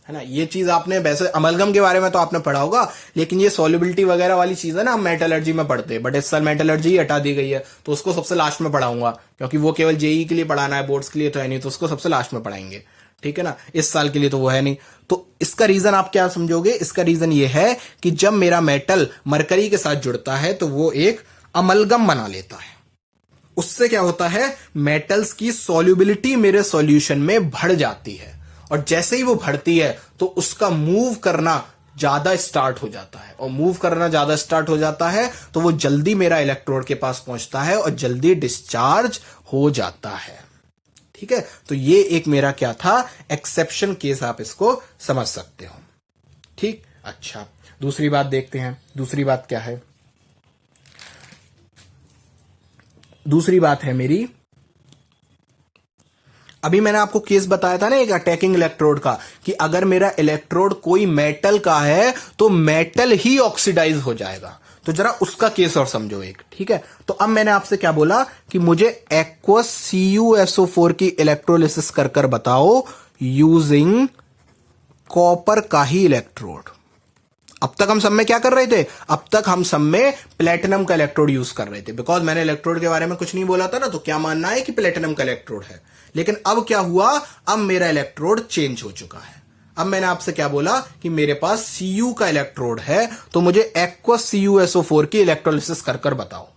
है ना। ये चीज आपने वैसे अमलगम के बारे में तो आपने पढ़ा होगा, लेकिन ये सॉल्युबिलिटी वगैरह वाली चीज है ना, हम मेटलर्जी में पढ़ते हैं, बट इस साल मेटलर्जी हटा दी गई है, तो उसको सबसे लास्ट में पढ़ाऊंगा, क्योंकि वो केवल जेई के लिए पढ़ाना है, बोर्ड्स के लिए तो है नहीं, तो उसको सबसे लास्ट में पढ़ाएंगे। ठीक है ना, इस साल के लिए तो वो है नहीं। तो इसका रीजन आप क्या समझोगे? इसका रीजन ये है कि जब मेरा मेटल मरकरी के साथ जुड़ता है तो वो एक अमलगम बना लेता है। उससे क्या होता है? मेटल्स की सॉल्युबिलिटी मेरे सॉल्यूशन में बढ़ जाती है, और जैसे ही वो बढ़ती है तो उसका मूव करना ज्यादा स्टार्ट हो जाता है, और मूव करना ज्यादा स्टार्ट हो जाता है तो वो जल्दी मेरा इलेक्ट्रोड के पास पहुंचता है और जल्दी डिस्चार्ज हो जाता है। ठीक है, तो ये एक मेरा क्या था? एक्सेप्शन केस, आप इसको समझ सकते हो। ठीक, अच्छा, दूसरी बात देखते हैं। दूसरी बात क्या है? दूसरी बात है मेरी, अभी मैंने आपको केस बताया था ना एक अटैकिंग इलेक्ट्रोड का, कि अगर मेरा इलेक्ट्रोड कोई मेटल का है तो मेटल ही ऑक्सीडाइज हो जाएगा। तो जरा उसका केस और समझो एक। ठीक है, तो अब मैंने आपसे क्या बोला कि मुझे एक्वस CuSO4 की इलेक्ट्रोलिसिस कर कर बताओ यूजिंग कॉपर का ही इलेक्ट्रोड। अब तक हम सब में क्या कर रहे थे? अब तक हम सब में प्लेटिनम का इलेक्ट्रोड यूज कर रहे थे, बिकॉज मैंने इलेक्ट्रोड के बारे में कुछ नहीं बोला था ना, तो क्या मानना है कि प्लेटिनम का इलेक्ट्रोड है। लेकिन अब क्या हुआ? अब मेरा इलेक्ट्रोड चेंज हो चुका है। अब मैंने आपसे क्या बोला कि मेरे पास Cu का इलेक्ट्रोड है, तो मुझे एक्वस CuSO4 की इलेक्ट्रोलिसिस कर कर बताओ।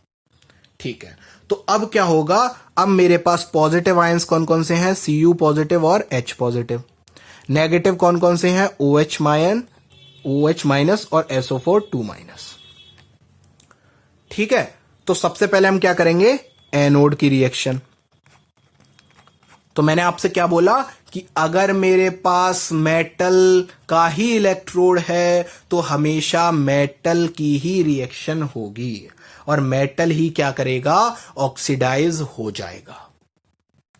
ठीक है, तो अब क्या होगा? अब मेरे पास पॉजिटिव आयंस कौन कौन से हैं? Cu पॉजिटिव और H पॉजिटिव। नेगेटिव कौन कौन से हैं? OH माइनस और SO4 2 माइनस। ठीक है, तो सबसे पहले हम क्या करेंगे? एनोड की रिएक्शन। तो मैंने आपसे क्या बोला कि अगर मेरे पास मेटल का ही इलेक्ट्रोड है तो हमेशा मेटल की ही रिएक्शन होगी, और मेटल ही क्या करेगा? ऑक्सीडाइज हो जाएगा।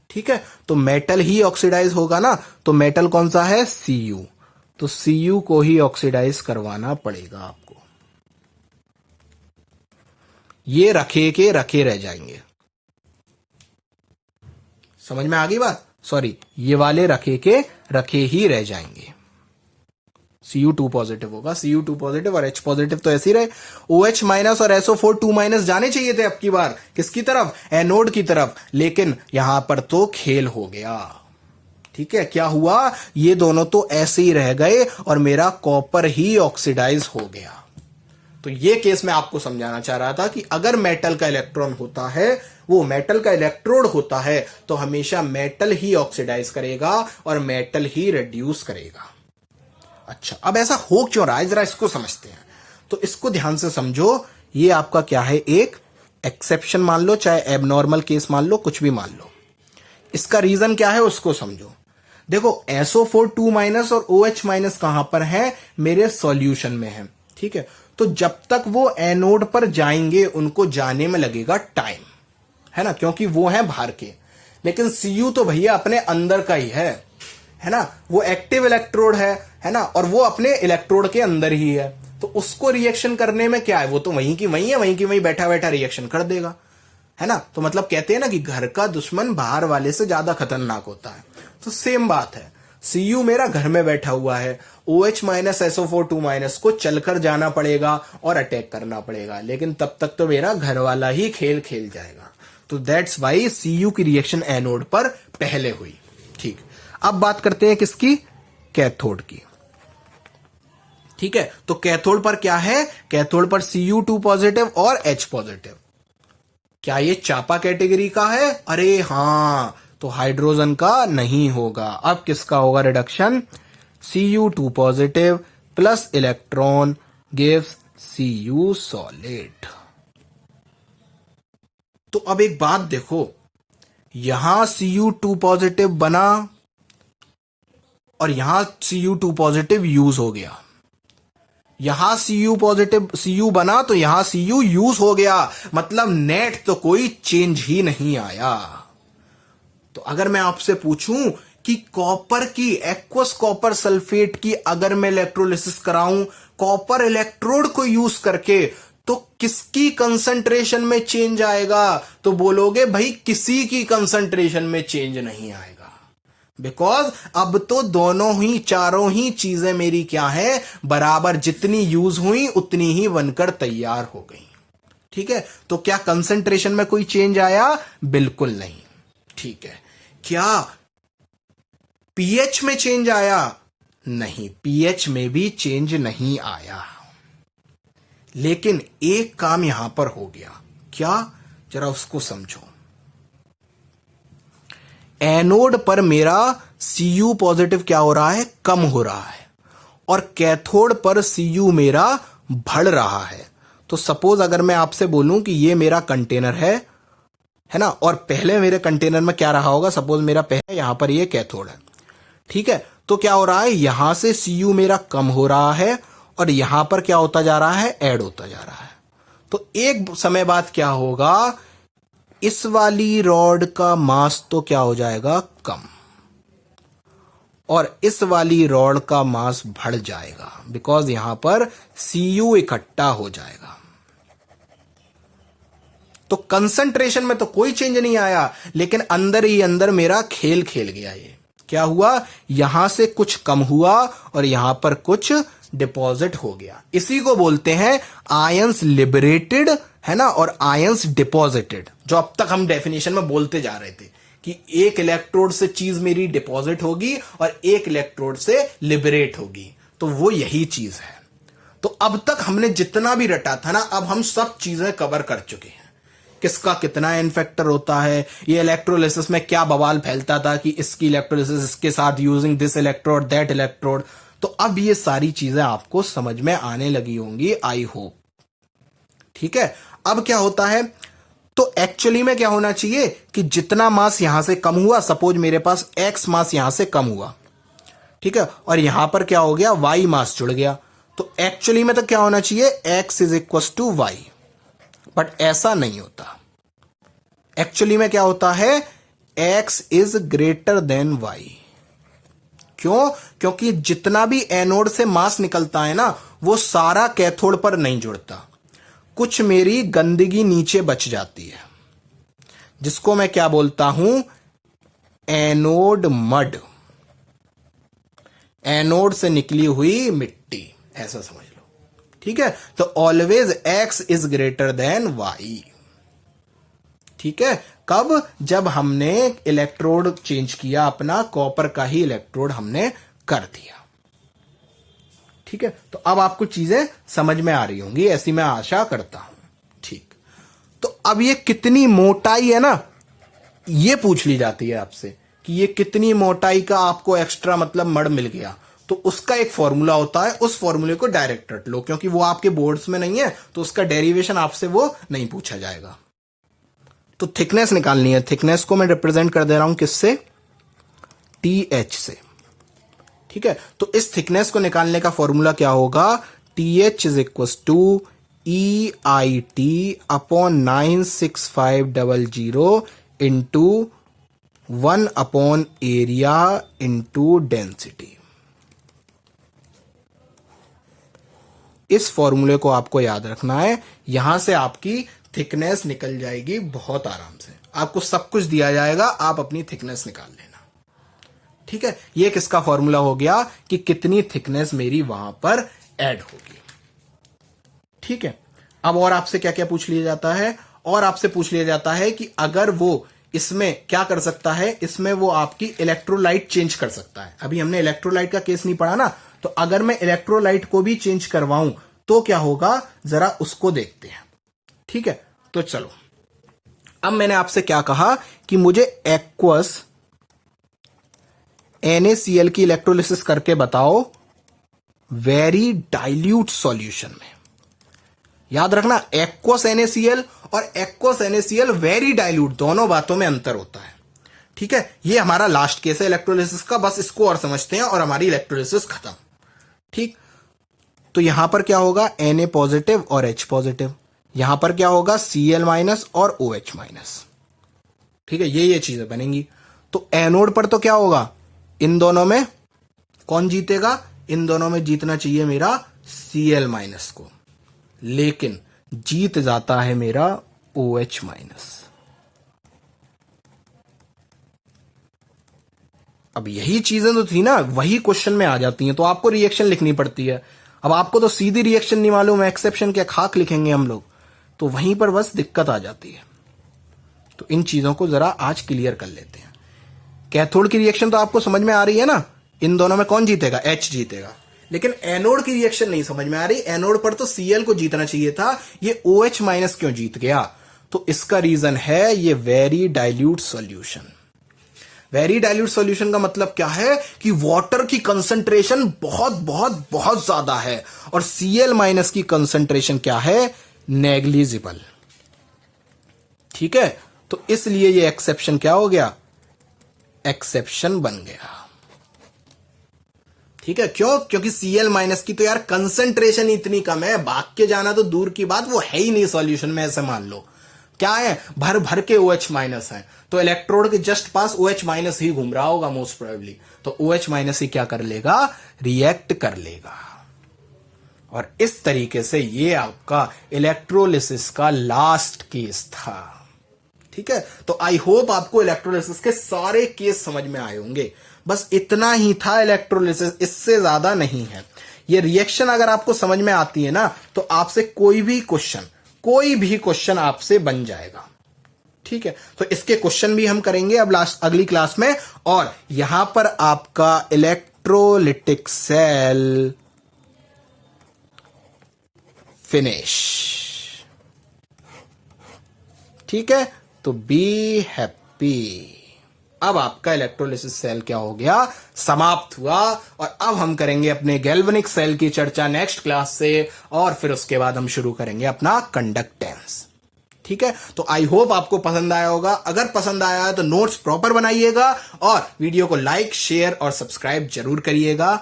ठीक है, तो मेटल ही ऑक्सीडाइज होगा ना, तो मेटल कौन सा है? Cu, तो Cu को ही ऑक्सीडाइज करवाना पड़ेगा आपको। ये रखे के रखे रह जाएंगे। समझ में आ गई बात? सॉरी, ये वाले रखे के रखे ही रह जाएंगे। Cu2 पॉजिटिव होगा, Cu2 पॉजिटिव और H पॉजिटिव तो ऐसे ही रहे। OH माइनस और SO4 2 माइनस जाने चाहिए थे अब की बार किसकी तरफ? एनोड की तरफ, लेकिन यहां पर तो खेल हो गया। ठीक है, क्या हुआ? ये दोनों तो ऐसे ही रह गए और मेरा कॉपर ही ऑक्सीडाइज हो गया। तो ये केस मैं आपको समझाना चाह रहा था कि अगर मेटल का इलेक्ट्रॉन होता है, वो मेटल का इलेक्ट्रोड होता है, तो हमेशा मेटल ही ऑक्सीडाइज करेगा और मेटल ही रिड्यूस करेगा। अच्छा, अब ऐसा हो क्यों रहा है, जरा इसको समझते हैं। तो इसको ध्यान से समझो। ये आपका क्या है? एक एक्सेप्शन मान लो, चाहे एबनॉर्मल केस मान लो, कुछ भी मान लो। इसका रीजन क्या है उसको समझो। देखो, SO4 2 माइनस और OH माइनस कहां पर है? मेरे सॉल्यूशन में है। ठीक है, तो जब तक वो एनोड पर जाएंगे उनको जाने में लगेगा टाइम, है ना, क्योंकि वो है बाहर के। लेकिन Cu तो भैया अपने अंदर का ही है ना, वो एक्टिव इलेक्ट्रोड है ना, और वो अपने इलेक्ट्रोड के अंदर ही है, तो उसको रिएक्शन करने में क्या है? वो तो वहीं की वहीं है, वहीं की वहीं बैठा बैठा रिएक्शन कर देगा, है ना। तो मतलब कहते हैं ना कि घर का दुश्मन बाहर वाले से ज्यादा खतरनाक होता है। तो सेम बात है, Cu मेरा घर में बैठा हुआ है, OH माइनस SO4 2 माइनस को चलकर जाना पड़ेगा और अटैक करना पड़ेगा, लेकिन तब तक तो मेरा घर वाला ही खेल खेल जाएगा। तो दैट्स वाई Cu की रिएक्शन एनोड पर पहले हुई। ठीक, अब बात करते हैं किसकी? कैथोड की। ठीक है, तो कैथोड पर क्या है? कैथोड पर Cu2 पॉजिटिव और H पॉजिटिव। क्या ये चापा कैटेगरी का है? अरे हां, तो हाइड्रोजन का नहीं होगा। अब किसका होगा reduction? Cu2 positive plus electron gives Cu solid. तो अब एक बात देखो, यहां Cu2 पॉजिटिव बना और यहां Cu2 पॉजिटिव यूज हो गया। यहां Cu पॉजिटिव Cu बना तो यहां Cu यूज हो गया, मतलब नेट तो कोई चेंज ही नहीं आया। तो अगर मैं आपसे पूछूं कि कॉपर की, एक्वस कॉपर सल्फेट की अगर मैं इलेक्ट्रोलिसिस कराऊं कॉपर इलेक्ट्रोड को यूज करके, तो किसकी कंसंट्रेशन में चेंज आएगा? तो बोलोगे भाई किसी की कंसंट्रेशन में चेंज नहीं आएगा, बिकॉज अब तो दोनों ही, चारों ही चीजें मेरी क्या है, बराबर, जितनी यूज हुई उतनी ही बनकर तैयार हो गई। ठीक है, तो क्या कंसंट्रेशन में कोई चेंज आया? बिल्कुल नहीं। ठीक है, क्या पीएच में चेंज आया? नहीं, पीएच में भी चेंज नहीं आया। लेकिन एक काम यहां पर हो गया, क्या? जरा उसको समझो। एनोड पर मेरा Cu पॉजिटिव क्या हो रहा है? कम हो रहा है, और कैथोड पर Cu मेरा बढ़ रहा है। तो सपोज अगर मैं आपसे बोलूं कि ये मेरा कंटेनर है ना, और पहले मेरे कंटेनर में क्या रहा होगा? सपोज मेरा पहले यहां पर ये कैथोड है। ठीक है, तो क्या हो रहा है? यहां से Cu मेरा कम हो रहा है और यहां पर क्या होता जा रहा है? ऐड होता जा रहा है। तो एक समय बाद क्या होगा? इस वाली रॉड का मास तो क्या हो जाएगा? कम, और इस वाली रॉड का मास बढ़ जाएगा, बिकॉज यहां पर Cu इकट्ठा हो जाएगा। तो कंसंट्रेशन में तो कोई चेंज नहीं आया, लेकिन अंदर ही अंदर मेरा खेल खेल गया। ये क्या हुआ? यहां से कुछ कम हुआ और यहां पर कुछ डिपॉजिट हो गया। इसी को बोलते हैं आयंस लिबरेटेड, है ना, और आयंस डिपॉजिटेड, जो अब तक हम डेफिनेशन में बोलते जा रहे थे कि एक इलेक्ट्रोड से चीज मेरी डिपॉजिट होगी और एक इलेक्ट्रोड से लिबरेट होगी। तो वो यही चीज है। तो अब तक हमने जितना भी रटा था ना, अब हम सब चीजें कवर कर चुके हैं। किसका कितना एन फैक्टर होता है, ये इलेक्ट्रोलिसिस में क्या बवाल फैलता था कि इसकी इलेक्ट्रोलिसिस इसके साथ using this electrode that electrode. तो अब ये सारी चीजें आपको समझ में आने लगी होंगी, आई होप। ठीक है, अब क्या होता है? तो एक्चुअली में क्या होना चाहिए कि जितना मास यहां से कम हुआ, सपोज मेरे पास एक्स मास यहां से कम हुआ, ठीक है, और यहां पर क्या हो गया? वाई मास जुड़ गया। तो एक्चुअली में तो क्या होना चाहिए? X is equal to Y, but ऐसा नहीं होता। एक्चुअली में क्या होता है? X is greater than Y. क्यों? क्योंकि जितना भी एनोड से मास निकलता है ना, वो सारा कैथोड पर नहीं जुड़ता। कुछ मेरी गंदगी नीचे बच जाती है, जिसको मैं क्या बोलता हूं? एनोड मड, एनोड से निकली हुई मिट्टी, ऐसा समझ लो। ठीक है, तो always X is greater than Y. ठीक है, कब? जब हमने इलेक्ट्रोड चेंज किया, अपना कॉपर का ही इलेक्ट्रोड हमने कर दिया। ठीक है, तो अब आपको चीजें समझ में आ रही होंगी, ऐसी मैं आशा करता हूं। ठीक, तो अब ये कितनी मोटाई है ना, ये पूछ ली जाती है आपसे कि ये कितनी मोटाई का आपको एक्स्ट्रा मतलब मड मिल गया। तो उसका एक फॉर्मूला होता है, उस फॉर्मूले को डायरेक्ट रट लो, क्योंकि वो आपके बोर्ड्स में नहीं है, तो उसका डेरिवेशन आपसे वो नहीं पूछा जाएगा। तो थिकनेस निकालनी है। थिकनेस को मैं रिप्रेजेंट कर दे रहा हूं किससे? TH से। ठीक है, तो इस थिकनेस को निकालने का फॉर्मूला क्या होगा? TH is equal to EIT upon 96500 into 1 upon area into density. इस फॉर्मूले को आपको याद रखना है। यहां से आपकी थिकनेस निकल जाएगी बहुत आराम से। आपको सब कुछ दिया जाएगा, आप अपनी थिकनेस निकाल लेना। ठीक है, ये किसका फॉर्मूला हो गया कि कितनी थिकनेस मेरी वहां पर ऐड होगी। ठीक है, अब और आपसे क्या क्या पूछ लिया जाता है? और आपसे पूछ लिया जाता है कि अगर वो इसमें क्या कर सकता है, इसमें वो आपकी इलेक्ट्रोलाइट चेंज कर सकता है। अभी हमने इलेक्ट्रोलाइट का केस नहीं पढ़ा ना, तो अगर मैं इलेक्ट्रोलाइट को भी चेंज करवाऊं तो क्या होगा, जरा उसको देखते हैं। ठीक है, तो चलो, अब मैंने आपसे क्या कहा कि मुझे एक्वस NaCl की इलेक्ट्रोलिसिस करके बताओ वेरी डाइल्यूट सॉल्यूशन में। याद रखना, एक्वस NaCl और एक्वस NaCl वेरी डाइल्यूट, दोनों बातों में अंतर होता है। ठीक है, ये हमारा लास्ट केस है इलेक्ट्रोलिसिस का, बस इसको और समझते हैं और हमारी इलेक्ट्रोलिसिस खत्म। ठीक, तो यहां पर क्या होगा, Na पॉजिटिव और H पॉजिटिव, यहां पर क्या होगा, Cl माइनस और OH माइनस। ठीक है, ये चीजें बनेंगी। तो एनोड पर तो क्या होगा, इन दोनों में कौन जीतेगा, इन दोनों में जीतना चाहिए मेरा Cl माइनस को, लेकिन जीत जाता है मेरा OH माइनस। अब यही चीजें तो थी ना, वही क्वेश्चन में आ जाती हैं, तो आपको रिएक्शन लिखनी पड़ती है। अब आपको तो सीधी रिएक्शन नहीं मालूम है, एक्सेप्शन क्या खाक लिखेंगे हम लोग, तो वहीं पर बस दिक्कत आ जाती है। तो इन चीजों को जरा आज क्लियर कर लेते हैं। कैथोड की रिएक्शन तो आपको समझ में आ रही है ना, इन दोनों में कौन जीतेगा, H जीतेगा। लेकिन एनोड की रिएक्शन नहीं समझ में आ रही, एनोड पर तो Cl को जीतना चाहिए था, ये OH माइनस क्यों जीत गया। तो इसका रीजन है ये very dilute solution. Very dilute solution का मतलब क्या है कि वाटर की कंसंट्रेशन बहुत बहुत बहुत ज्यादा है और Cl माइनस की कंसंट्रेशन क्या है, नेग्लिजिबल। ठीक है, तो इसलिए ये एक्सेप्शन क्या हो गया, एक्सेप्शन बन गया। ठीक है, क्यों, क्योंकि Cl माइनस की तो यार कंसंट्रेशन इतनी कम है, भाग के जाना तो दूर की बात, वो है ही नहीं सॉल्यूशन में। ऐसे मान लो क्या है, भर भर के OH माइनस है, तो इलेक्ट्रोड के जस्ट पास OH माइनस ही घूम रहा होगा मोस्ट प्रोबेबली, तो OH माइनस ही क्या कर लेगा, रिएक्ट कर लेगा। और इस तरीके से ये आपका इलेक्ट्रोलिसिस का लास्ट केस था। ठीक है, तो आई होप आपको इलेक्ट्रोलिसिस के सारे केस समझ में आए होंगे। बस इतना ही था इलेक्ट्रोलिसिस, इससे ज्यादा नहीं है। ये रिएक्शन अगर आपको समझ में आती है ना, तो आपसे कोई भी क्वेश्चन आपसे बन जाएगा। ठीक है, तो इसके क्वेश्चन भी हम करेंगे अब अगली क्लास में। और यहां पर आपका इलेक्ट्रोलिटिक सेल फिनिश। ठीक है, तो बी हैप्पी। अब आपका इलेक्ट्रोलिसिस सेल क्या हो गया, समाप्त हुआ। और अब हम करेंगे अपने गैल्वेनिक सेल की चर्चा नेक्स्ट क्लास से, और फिर उसके बाद हम शुरू करेंगे अपना कंडक्टेंस। ठीक है, तो आई होप आपको पसंद आया होगा। अगर पसंद आया है तो नोट्स प्रॉपर बनाइएगा और वीडियो को लाइक, शेयर और सब्सक्राइब जरूर करिएगा।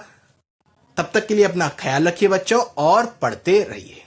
तब तक के लिए अपना ख्याल रखिए बच्चों, और पढ़ते रहिए।